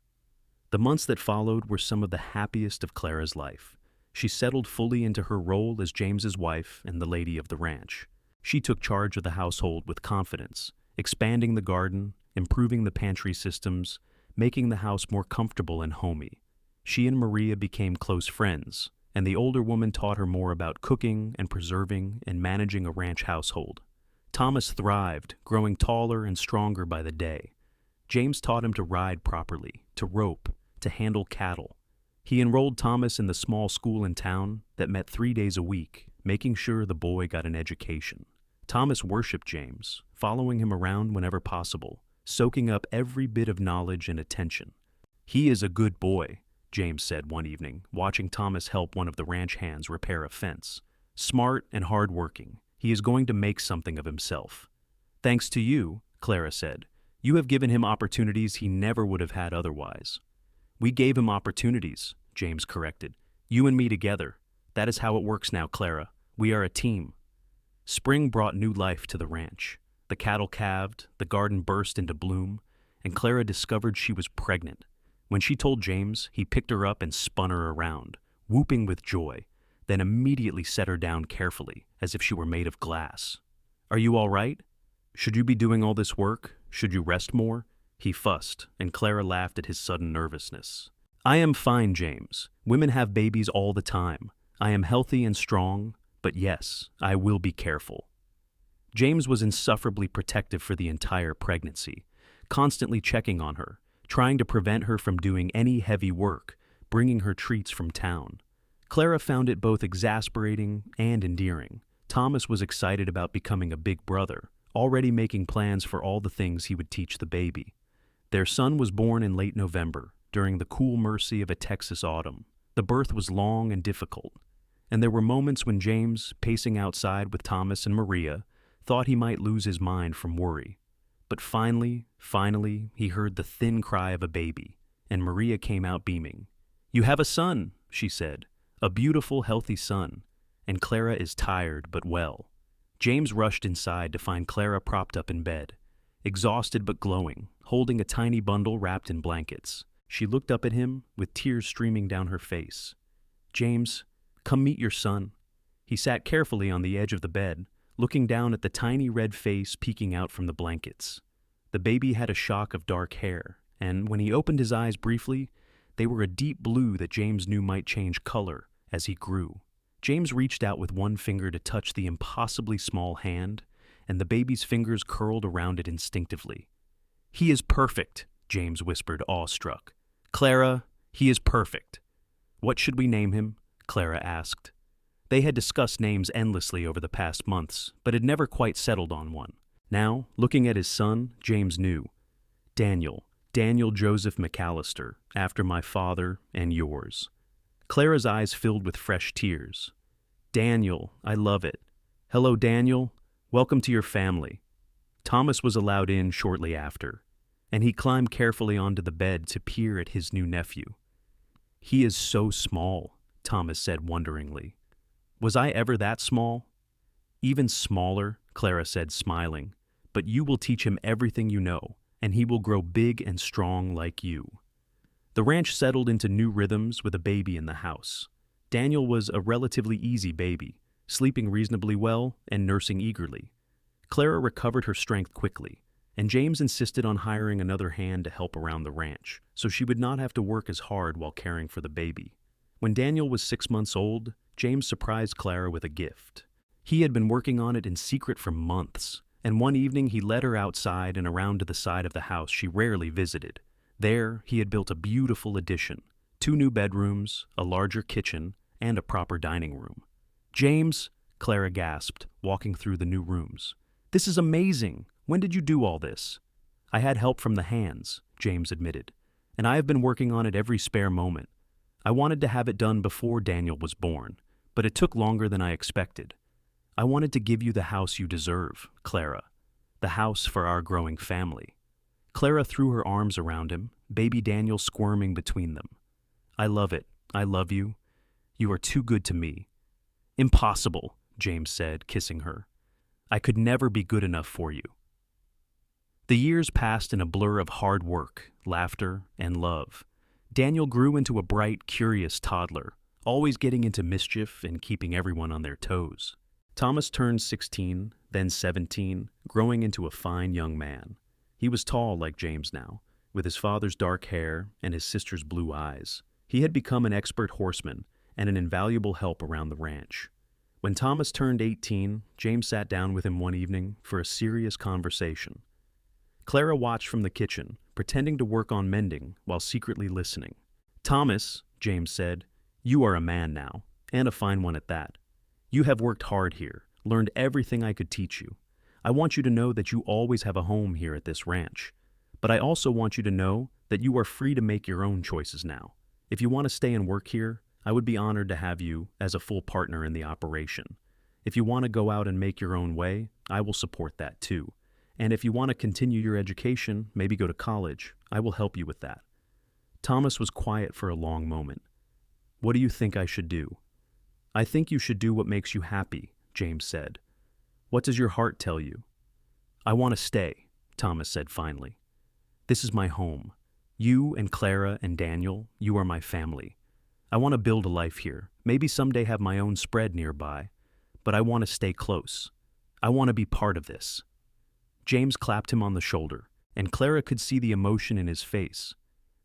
The months that followed were some of the happiest of Clara's life. She settled fully into her role as James's wife and the lady of the ranch. She took charge of the household with confidence, expanding the garden, improving the pantry systems, making the house more comfortable and homey. She and Maria became close friends, and the older woman taught her more about cooking and preserving and managing a ranch household. Thomas thrived, growing taller and stronger by the day. James taught him to ride properly, to rope, to handle cattle. He enrolled Thomas in the small school in town that met 3 days a week, making sure the boy got an education. Thomas worshipped James, following him around whenever possible, soaking up every bit of knowledge and attention. "He is a good boy," James said one evening, watching Thomas help one of the ranch hands repair a fence. "Smart and hard-working. He is going to make something of himself." "Thanks to you," Clara said. "You have given him opportunities he never would have had otherwise." "We gave him opportunities," James corrected. "You and me together. That is how it works now, Clara. We are a team." Spring brought new life to the ranch. The cattle calved, the garden burst into bloom, and Clara discovered she was pregnant. When she told James, he picked her up and spun her around, whooping with joy, then immediately set her down carefully, as if she were made of glass. "Are you all right? Should you be doing all this work? Should you rest more?" He fussed, and Clara laughed at his sudden nervousness. "I am fine, James. Women have babies all the time. I am healthy and strong, but yes, I will be careful." James was insufferably protective for the entire pregnancy, constantly checking on her, trying to prevent her from doing any heavy work, bringing her treats from town. Clara found it both exasperating and endearing. Thomas was excited about becoming a big brother, already making plans for all the things he would teach the baby. Their son was born in late November, during the cool mercy of a Texas autumn. The birth was long and difficult, and there were moments when James, pacing outside with Thomas and Maria, thought he might lose his mind from worry. But finally, he heard the thin cry of a baby, and Maria came out beaming. "You have a son," she said, "a beautiful, healthy son, and Clara is tired but well." James rushed inside to find Clara propped up in bed, exhausted but glowing, holding a tiny bundle wrapped in blankets. She looked up at him, with tears streaming down her face. "James, come meet your son." He sat carefully on the edge of the bed, looking down at the tiny red face peeking out from the blankets. The baby had a shock of dark hair, and when he opened his eyes briefly, they were a deep blue that James knew might change color as he grew. James reached out with one finger to touch the impossibly small hand, and the baby's fingers curled around it instinctively. "He is perfect," James whispered, awestruck. "Clara, he is perfect." "What should we name him?" Clara asked. They had discussed names endlessly over the past months, but had never quite settled on one. Now, looking at his son, James knew. Daniel Joseph McAllister, after my father and yours." Clara's eyes filled with fresh tears. "Daniel, I love it. Hello, Daniel. Welcome to your family." Thomas was allowed in shortly after, and he climbed carefully onto the bed to peer at his new nephew. "He is so small," Thomas said wonderingly. "Was I ever that small?" "Even smaller," Clara said, smiling. "But you will teach him everything you know, and he will grow big and strong like you." The ranch settled into new rhythms with a baby in the house. Daniel was a relatively easy baby, sleeping reasonably well and nursing eagerly. Clara recovered her strength quickly, and James insisted on hiring another hand to help around the ranch, so she would not have to work as hard while caring for the baby. When Daniel was 6 months old, James surprised Clara with a gift. He had been working on it in secret for months, and one evening he led her outside and around to the side of the house she rarely visited. There, he had built a beautiful addition, 2 new bedrooms, a larger kitchen, and a proper dining room. "James," Clara gasped, walking through the new rooms. "This is amazing! When did you do all this?" "I had help from the hands," James admitted, "and I have been working on it every spare moment. I wanted to have it done before Daniel was born, but it took longer than I expected. I wanted to give you the house you deserve, Clara, the house for our growing family." Clara threw her arms around him, baby Daniel squirming between them. "I love it. I love you. You are too good to me." "Impossible," James said, kissing her. "I could never be good enough for you. The years passed in a blur of hard work, laughter, and love. Daniel grew into a bright, curious toddler, always getting into mischief and keeping everyone on their toes. Thomas turned 16, then 17, growing into a fine young man. He was tall like James now, with his father's dark hair and his sister's blue eyes. He had become an expert horseman and an invaluable help around the ranch. When Thomas turned 18, James sat down with him one evening for a serious conversation. Clara watched from the kitchen, pretending to work on mending while secretly listening. "Thomas," James said, "you are a man now, and a fine one at that. You have worked hard here, learned everything I could teach you. I want you to know that you always have a home here at this ranch. But I also want you to know that you are free to make your own choices now. If you want to stay and work here, I would be honored to have you as a full partner in the operation. If you want to go out and make your own way, I will support that too. And if you want to continue your education, maybe go to college, I will help you with that." Thomas was quiet for a long moment. "What do you think I should do?" "I think you should do what makes you happy," James said. "What does your heart tell you?" "I want to stay," Thomas said finally. "This is my home. You and Clara and Daniel, you are my family. I want to build a life here, maybe someday have my own spread nearby, but I want to stay close. I want to be part of this." James clapped him on the shoulder, and Clara could see the emotion in his face.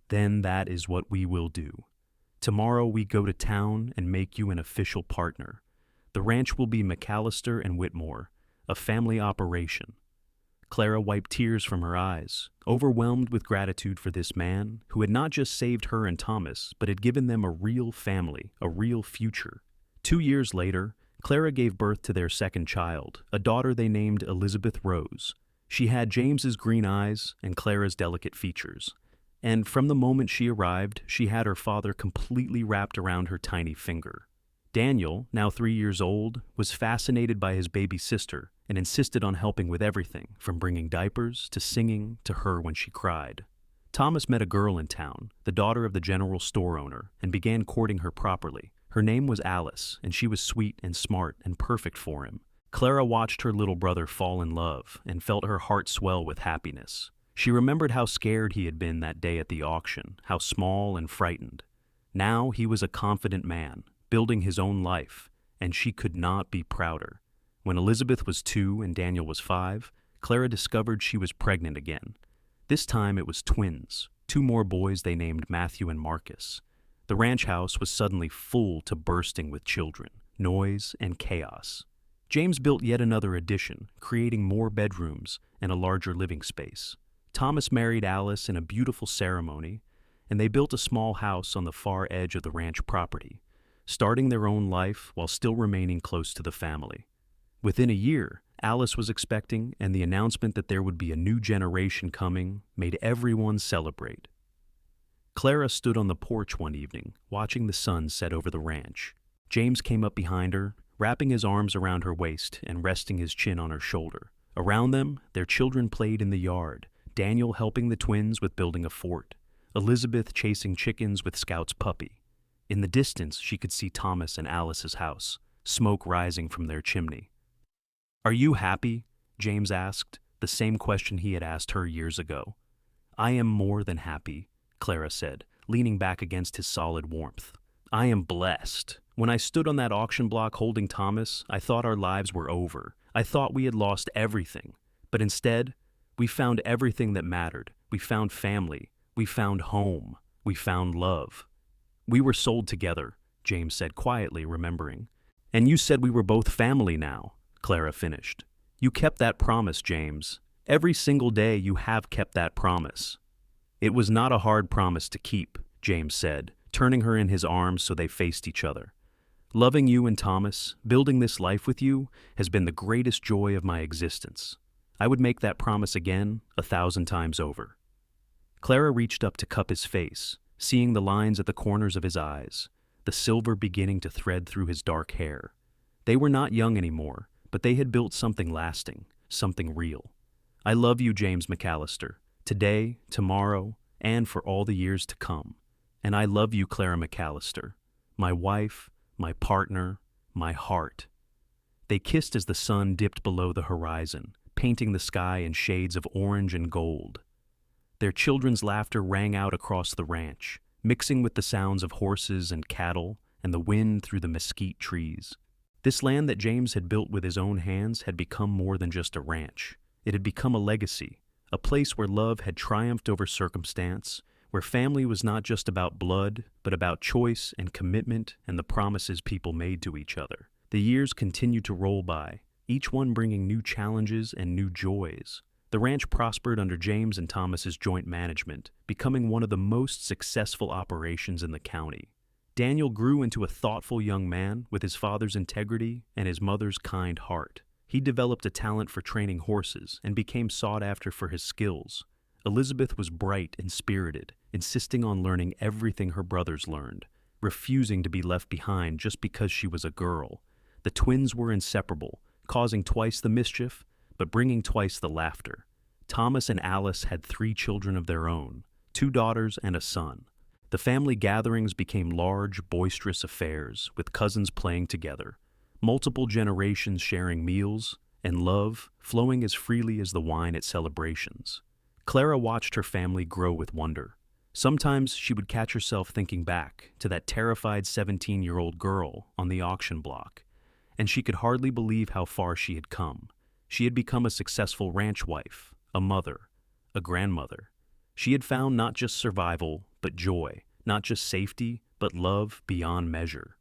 "Then that is what we will do. Tomorrow we go to town and make you an official partner. The ranch will be McAllister and Whitmore, a family operation." Clara wiped tears from her eyes, overwhelmed with gratitude for this man who had not just saved her and Thomas, but had given them a real family, a real future. 2 years later, Clara gave birth to their second child, a daughter they named Elizabeth Rose. She had James's green eyes and Clara's delicate features. And from the moment she arrived, she had her father completely wrapped around her tiny finger. Daniel, now 3 years old, was fascinated by his baby sister and insisted on helping with everything, from bringing diapers to singing to her when she cried. Thomas met a girl in town, the daughter of the general store owner, and began courting her properly. Her name was Alice, and she was sweet and smart and perfect for him. Clara watched her little brother fall in love and felt her heart swell with happiness. She remembered how scared he had been that day at the auction, how small and frightened. Now he was a confident man, building his own life, and she could not be prouder. When Elizabeth was 2 and Daniel was 5, Clara discovered she was pregnant again. This time it was twins, 2 more boys they named Matthew and Marcus. The ranch house was suddenly full to bursting with children, noise, and chaos. James built yet another addition, creating more bedrooms and a larger living space. Thomas married Alice in a beautiful ceremony, and they built a small house on the far edge of the ranch property, starting their own life while still remaining close to the family. Within a year, Alice was expecting, and the announcement that there would be a new generation coming made everyone celebrate. Clara stood on the porch one evening, watching the sun set over the ranch. James came up behind her, wrapping his arms around her waist and resting his chin on her shoulder. Around them, their children played in the yard, Daniel helping the twins with building a fort, Elizabeth chasing chickens with Scout's puppy. In the distance, she could see Thomas and Alice's house, smoke rising from their chimney. "Are you happy?" James asked, the same question he had asked her years ago. "I am more than happy," Clara said, leaning back against his solid warmth. "I am blessed. When I stood on that auction block holding Thomas, I thought our lives were over. I thought we had lost everything. But instead, we found everything that mattered. We found family. We found home. We found love." "We were sold together," James said quietly, remembering. "And you said we were both family now," Clara finished. "You kept that promise, James. Every single day you have kept that promise." "It was not a hard promise to keep," James said, turning her in his arms so they faced each other. "Loving you and Thomas, building this life with you, has been the greatest joy of my existence. I would make that promise again 1,000 times over." Clara reached up to cup his face, seeing the lines at the corners of his eyes, the silver beginning to thread through his dark hair. They were not young anymore, but they had built something lasting, something real. "I love you, James McAllister, today, tomorrow, and for all the years to come. And I love you, Clara McAllister, my wife, my partner, my heart." They kissed as the sun dipped below the horizon, painting the sky in shades of orange and gold. Their children's laughter rang out across the ranch, mixing with the sounds of horses and cattle and the wind through the mesquite trees. This land that James had built with his own hands had become more than just a ranch. It had become a legacy, a place where love had triumphed over circumstance, where family was not just about blood, but about choice and commitment and the promises people made to each other. The years continued to roll by, each one bringing new challenges and new joys. The ranch prospered under James and Thomas's joint management, becoming one of the most successful operations in the county. Daniel grew into a thoughtful young man with his father's integrity and his mother's kind heart. He developed a talent for training horses and became sought after for his skills. Elizabeth was bright and spirited, insisting on learning everything her brothers learned, refusing to be left behind just because she was a girl. The twins were inseparable, causing twice the mischief, but bringing twice the laughter. Thomas and Alice had 3 children of their own, 2 daughters and a son. The family gatherings became large, boisterous affairs, with cousins playing together, multiple generations sharing meals, and love flowing as freely as the wine at celebrations. Clara watched her family grow with wonder. Sometimes she would catch herself thinking back to that terrified 17-year-old girl on the auction block, and she could hardly believe how far she had come. She had become a successful ranch wife, a mother, a grandmother. She had found not just survival, but joy, not just safety, but love beyond measure.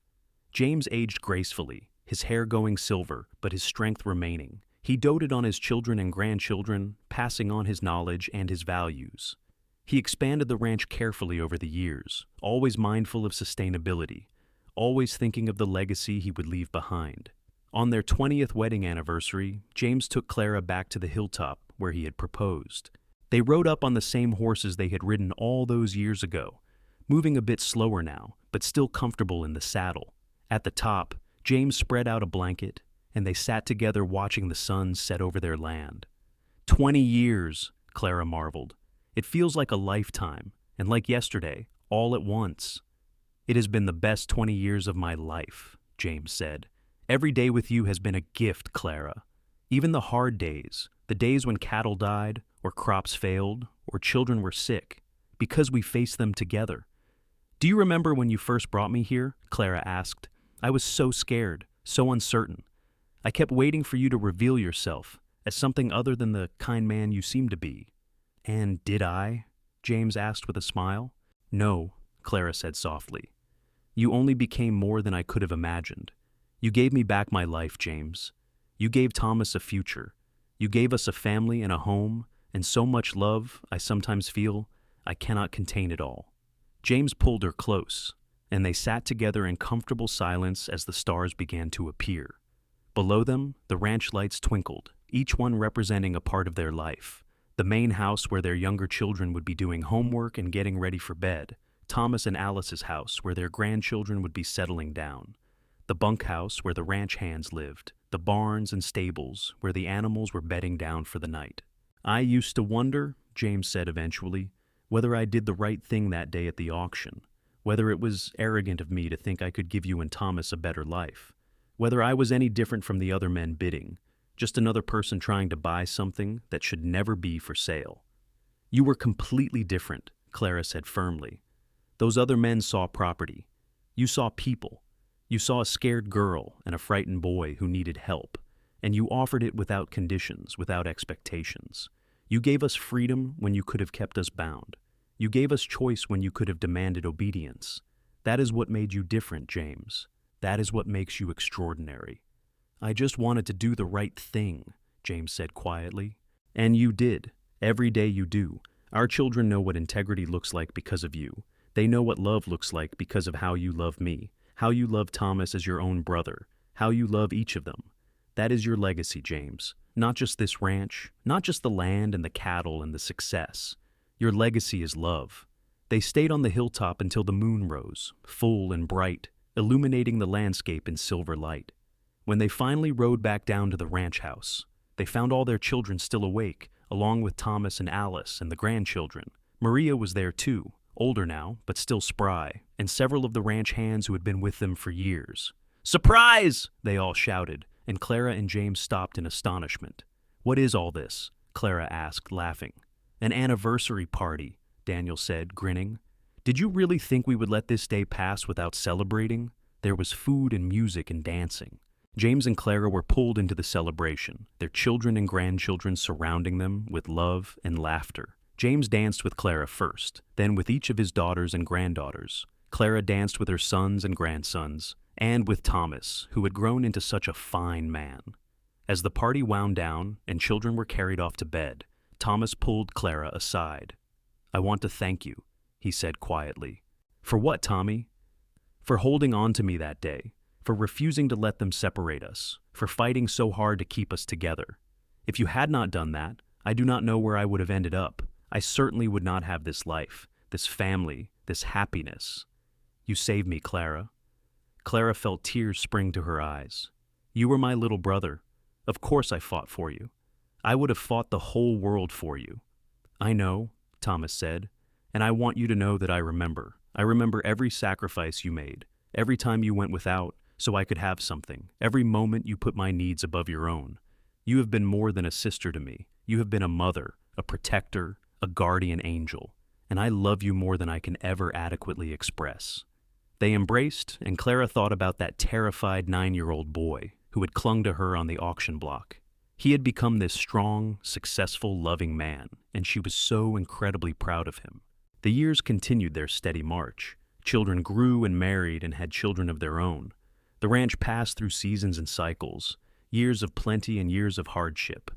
James aged gracefully, his hair going silver, but his strength remaining. He doted on his children and grandchildren, passing on his knowledge and his values. He expanded the ranch carefully over the years, always mindful of sustainability, always thinking of the legacy he would leave behind. On their 20th wedding anniversary, James took Clara back to the hilltop where he had proposed. They rode up on the same horses they had ridden all those years ago, moving a bit slower now, but still comfortable in the saddle. At the top, James spread out a blanket, and they sat together watching the sun set over their land. 20 years, Clara marveled. It feels like a lifetime, and like yesterday, all at once. It has been the best 20 years of my life, James said. Every day with you has been a gift, Clara. Even the hard days, the days when cattle died, or crops failed, or children were sick, because we faced them together. Do you remember when you first brought me here? Clara asked. I was so scared, so uncertain. I kept waiting for you to reveal yourself as something other than the kind man you seemed to be. And did I? James asked with a smile. No, Clara said softly. You only became more than I could have imagined. You gave me back my life, James. You gave Thomas a future. You gave us a family and a home, and so much love, I sometimes feel, I cannot contain it all. James pulled her close, and they sat together in comfortable silence as the stars began to appear. Below them, the ranch lights twinkled, each one representing a part of their life. The main house where their younger children would be doing homework and getting ready for bed. Thomas and Alice's house where their grandchildren would be settling down. The bunkhouse where the ranch hands lived. The barns and stables where the animals were bedding down for the night. I used to wonder, James said eventually, whether I did the right thing that day at the auction, whether it was arrogant of me to think I could give you and Thomas a better life, whether I was any different from the other men bidding, just another person trying to buy something that should never be for sale. You were completely different, Clara said firmly. Those other men saw property. You saw people. You saw a scared girl and a frightened boy who needed help, and you offered it without conditions, without expectations. You gave us freedom when you could have kept us bound. You gave us choice when you could have demanded obedience. That is what made you different, James. That is what makes you extraordinary. I just wanted to do the right thing, James said quietly. And you did. Every day you do. Our children know what integrity looks like because of you. They know what love looks like because of how you love me, how you love Thomas as your own brother, how you love each of them. That is your legacy, James. Not just this ranch, not just the land and the cattle and the success. Your legacy is love. They stayed on the hilltop until the moon rose, full and bright, illuminating the landscape in silver light. When they finally rode back down to the ranch house, they found all their children still awake, along with Thomas and Alice and the grandchildren. Maria was there too, older now, but still spry, and several of the ranch hands who had been with them for years. "Surprise!" they all shouted, and Clara and James stopped in astonishment. "What is all this?" Clara asked, laughing. "An anniversary party," Daniel said, grinning. "Did you really think we would let this day pass without celebrating?" There was food and music and dancing. James and Clara were pulled into the celebration, their children and grandchildren surrounding them with love and laughter. James danced with Clara first, then with each of his daughters and granddaughters. Clara danced with her sons and grandsons, and with Thomas, who had grown into such a fine man. As the party wound down and children were carried off to bed, Thomas pulled Clara aside. "I want to thank you," he said quietly. "For what, Tommy?" "For holding on to me that day, for refusing to let them separate us, for fighting so hard to keep us together. If you had not done that, I do not know where I would have ended up. I certainly would not have this life, this family, this happiness. You saved me, Clara." Clara felt tears spring to her eyes. "You were my little brother. Of course I fought for you. I would have fought the whole world for you." "I know," Thomas said, "and I want you to know that I remember. I remember every sacrifice you made, every time you went without so I could have something, every moment you put my needs above your own. You have been more than a sister to me. You have been a mother, a protector, a guardian angel, and I love you more than I can ever adequately express." They embraced, and Clara thought about that terrified 9-year-old boy who had clung to her on the auction block. He had become this strong, successful, loving man, and she was so incredibly proud of him. The years continued their steady march. Children grew and married and had children of their own. The ranch passed through seasons and cycles, years of plenty and years of hardship.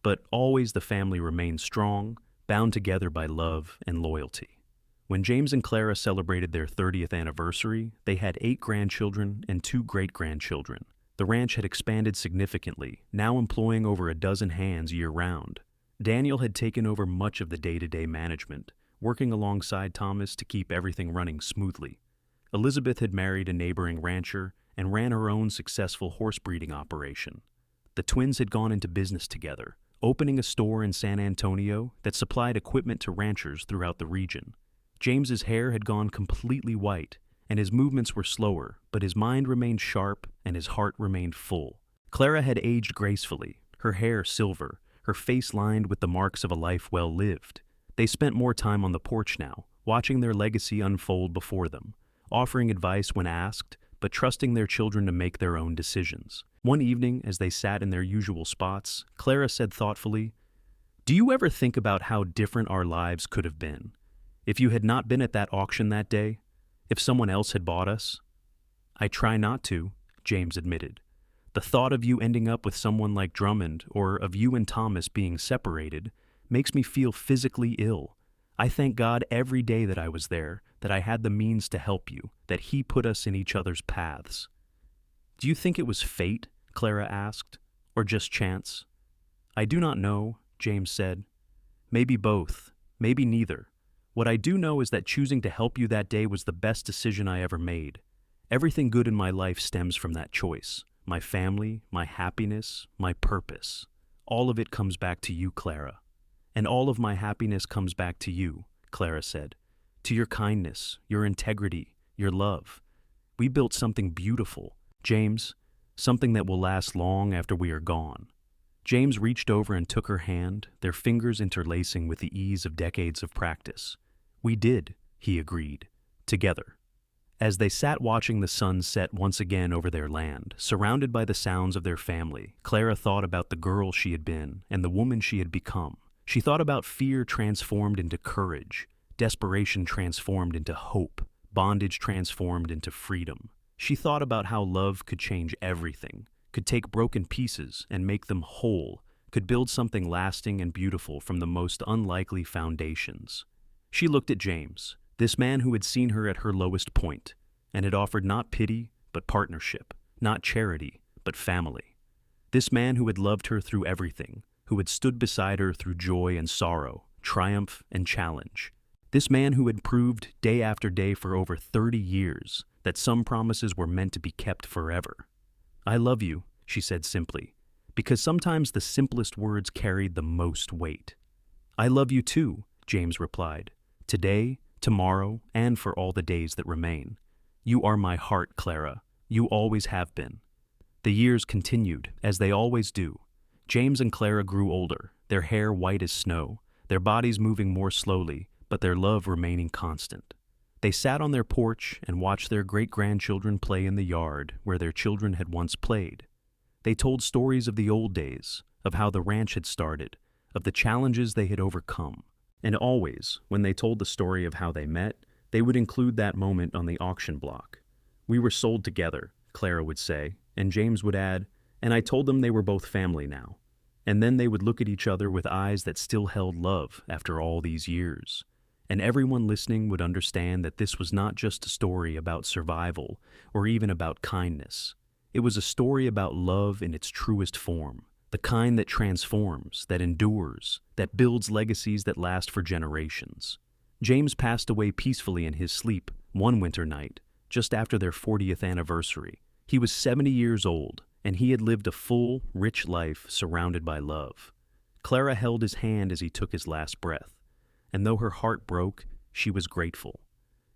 But always the family remained strong, bound together by love and loyalty. When James and Clara celebrated their 30th anniversary, they had 8 grandchildren and 2 great-grandchildren. The ranch had expanded significantly, now employing over a dozen hands year-round. Daniel had taken over much of the day-to-day management, working alongside Thomas to keep everything running smoothly. Elizabeth had married a neighboring rancher and ran her own successful horse breeding operation. The twins had gone into business together, opening a store in San Antonio that supplied equipment to ranchers throughout the region. James's hair had gone completely white, and his movements were slower, but his mind remained sharp and his heart remained full. Clara had aged gracefully, her hair silver, her face lined with the marks of a life well lived. They spent more time on the porch now, watching their legacy unfold before them, offering advice when asked, but trusting their children to make their own decisions. One evening, as they sat in their usual spots, Clara said thoughtfully, "Do you ever think about how different our lives could have been? If you had not been at that auction that day? If someone else had bought us?" "I try not to," James admitted. "The thought of you ending up with someone like Drummond, or of you and Thomas being separated, makes me feel physically ill. I thank God every day that I was there, that I had the means to help you, that He put us in each other's paths." "Do you think it was fate?" Clara asked, "or just chance?" "I do not know," James said. "Maybe both, maybe neither. What I do know is that choosing to help you that day was the best decision I ever made. Everything good in my life stems from that choice. My family, my happiness, my purpose. All of it comes back to you, Clara. And all of my happiness comes back to you," Clara said. "To your kindness, your integrity, your love. We built something beautiful, James, something that will last long after we are gone." James reached over and took her hand, their fingers interlacing with the ease of decades of practice. "We did," he agreed, "together." As they sat watching the sun set once again over their land, surrounded by the sounds of their family, Clara thought about the girl she had been and the woman she had become. She thought about fear transformed into courage, desperation transformed into hope, bondage transformed into freedom. She thought about how love could change everything, could take broken pieces and make them whole, could build something lasting and beautiful from the most unlikely foundations. She looked at James, this man who had seen her at her lowest point, and had offered not pity, but partnership, not charity, but family. This man who had loved her through everything, who had stood beside her through joy and sorrow, triumph and challenge. This man who had proved day after day for over 30 years that some promises were meant to be kept forever. "I love you," she said simply, because sometimes the simplest words carried the most weight. "I love you too," James replied, "today, tomorrow, and for all the days that remain. You are my heart, Clara. You always have been." The years continued, as they always do. James and Clara grew older, their hair white as snow, their bodies moving more slowly, but their love remaining constant. They sat on their porch and watched their great-grandchildren play in the yard where their children had once played. They told stories of the old days, of how the ranch had started, of the challenges they had overcome. And always, when they told the story of how they met, they would include that moment on the auction block. "We were sold together," Clara would say, and James would add, "And I told them they were both family now." And then they would look at each other with eyes that still held love after all these years. And everyone listening would understand that this was not just a story about survival or even about kindness. It was a story about love in its truest form, the kind that transforms, that endures, that builds legacies that last for generations. James passed away peacefully in his sleep one winter night, just after their 40th anniversary. He was 70 years old, and he had lived a full, rich life surrounded by love. Clara held his hand as he took his last breath, and though her heart broke, she was grateful.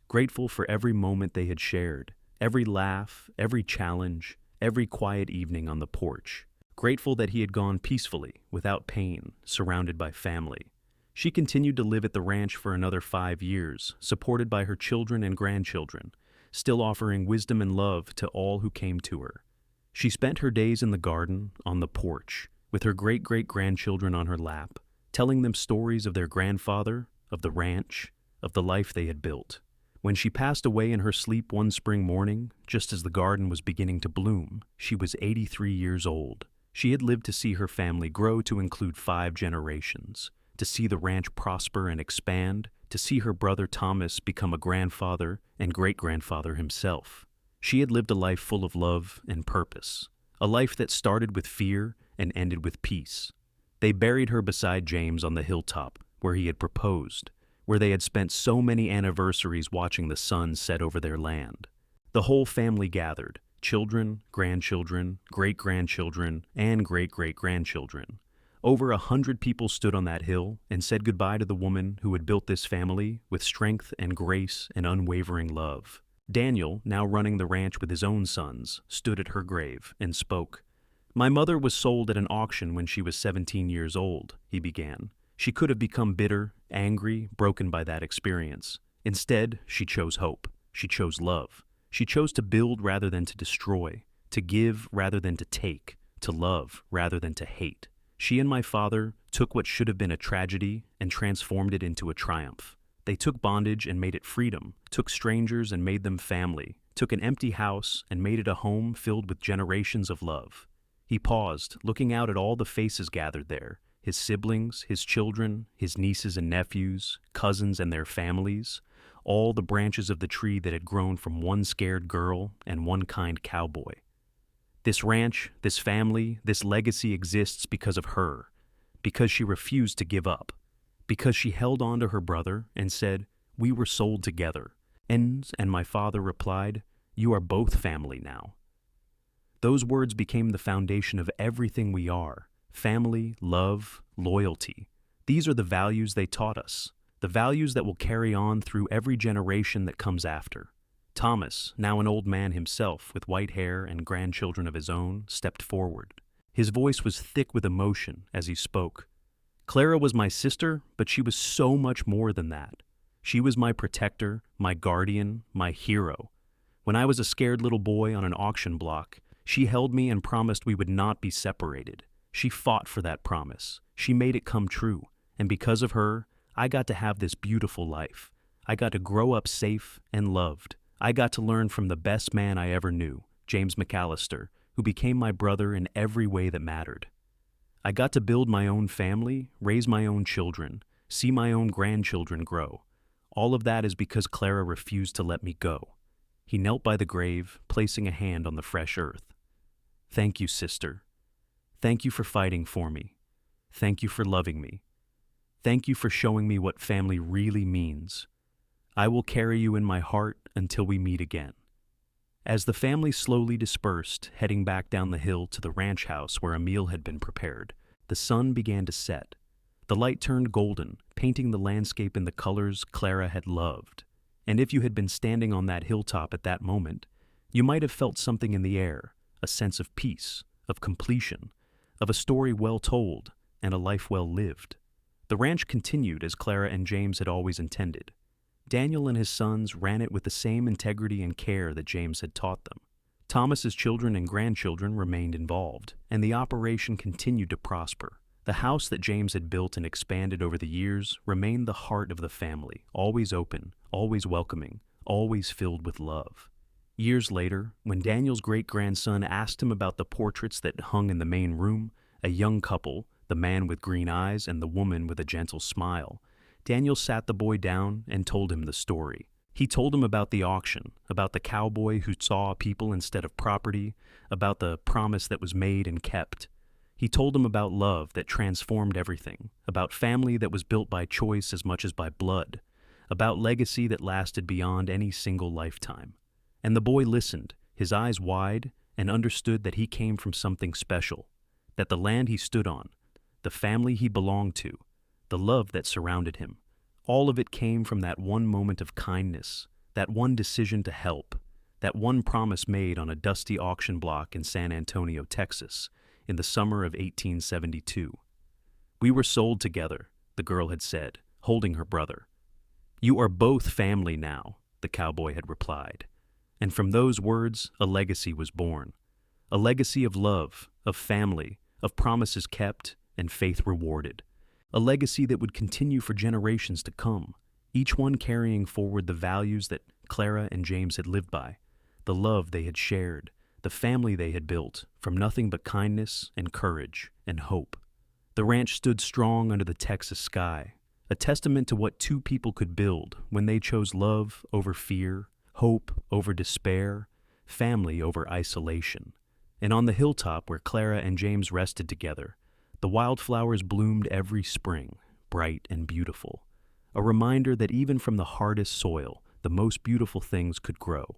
Grateful for every moment they had shared, every laugh, every challenge, every quiet evening on the porch. Grateful that he had gone peacefully, without pain, surrounded by family. She continued to live at the ranch for another 5 years, supported by her children and grandchildren, still offering wisdom and love to all who came to her. She spent her days in the garden, on the porch, with her great-great-grandchildren on her lap, telling them stories of their grandfather, of the ranch, of the life they had built. When she passed away in her sleep one spring morning, just as the garden was beginning to bloom, she was 83 years old. She had lived to see her family grow to include 5 generations, to see the ranch prosper and expand, to see her brother Thomas become a grandfather and great-grandfather himself. She had lived a life full of love and purpose, a life that started with fear and ended with peace. They buried her beside James on the hilltop, where he had proposed, where they had spent so many anniversaries watching the sun set over their land. The whole family gathered, children, grandchildren, great-grandchildren, and great-great-grandchildren. Over 100 people stood on that hill and said goodbye to the woman who had built this family with strength and grace and unwavering love. Daniel, now running the ranch with his own sons, stood at her grave and spoke. "My mother was sold at an auction when she was 17 years old," he began. "She could have become bitter, angry, broken by that experience. Instead, she chose hope. She chose love. She chose to build rather than to destroy, to give rather than to take, to love rather than to hate. She and my father took what should have been a tragedy and transformed it into a triumph. They took bondage and made it freedom, took strangers and made them family, took an empty house and made it a home filled with generations of love." He paused, looking out at all the faces gathered there, his siblings, his children, his nieces and nephews, cousins and their families, all the branches of the tree that had grown from one scared girl and one kind cowboy. This ranch, this family, this legacy exists because of her, because she refused to give up, because she held on to her brother and said, "We were sold together." And my father replied, "You are both family now." Those words became the foundation of everything we are: family, love, loyalty. These are the values they taught us, the values that will carry on through every generation that comes after. Thomas, now an old man himself with white hair and grandchildren of his own, stepped forward. His voice was thick with emotion as he spoke. "Clara was my sister, but she was so much more than that. She was my protector, my guardian, my hero. When I was a scared little boy on an auction block, she held me and promised we would not be separated. She fought for that promise. She made it come true. And because of her, I got to have this beautiful life. I got to grow up safe and loved. I got to learn from the best man I ever knew, James McAllister, who became my brother in every way that mattered. I got to build my own family, raise my own children, see my own grandchildren grow. All of that is because Clara refused to let me go." He knelt by the grave, placing a hand on the fresh earth. "Thank you, sister. Thank you for fighting for me. Thank you for loving me. Thank you for showing me what family really means. I will carry you in my heart until we meet again." As the family slowly dispersed, heading back down the hill to the ranch house where a meal had been prepared, the sun began to set. The light turned golden, painting the landscape in the colors Clara had loved. And if you had been standing on that hilltop at that moment, you might have felt something in the air, a sense of peace, of completion, of a story well told and a life well lived. The ranch continued as Clara and James had always intended. Daniel and his sons ran it with the same integrity and care that James had taught them. Thomas's children and grandchildren remained involved, and the operation continued to prosper. The house that James had built and expanded over the years remained the heart of the family, always open, always welcoming, always filled with love. Years later, when Daniel's great-grandson asked him about the portraits that hung in the main room, a young couple, the man with green eyes and the woman with a gentle smile, Daniel sat the boy down and told him the story. He told him about the auction, about the cowboy who saw people instead of property, about the promise that was made and kept. He told him about love that transformed everything, about family that was built by choice as much as by blood, about legacy that lasted beyond any single lifetime. And the boy listened, his eyes wide, and understood that he came from something special, that the land he stood on, the family he belonged to, the love that surrounded him, all of it came from that one moment of kindness, that one decision to help, that one promise made on a dusty auction block in San Antonio, Texas, in the summer of 1872. "We were sold together," the girl had said, holding her brother. "You are both family now," the cowboy had replied. And from those words, a legacy was born. A legacy of love, of family, of promises kept and faith rewarded. A legacy that would continue for generations to come, each one carrying forward the values that Clara and James had lived by, the love they had shared, the family they had built from nothing but kindness and courage and hope. The ranch stood strong under the Texas sky, a testament to what two people could build when they chose love over fear, hope over despair, family over isolation. And on the hilltop where Clara and James rested together, the wildflowers bloomed every spring, bright and beautiful, a reminder that even from the hardest soil, the most beautiful things could grow.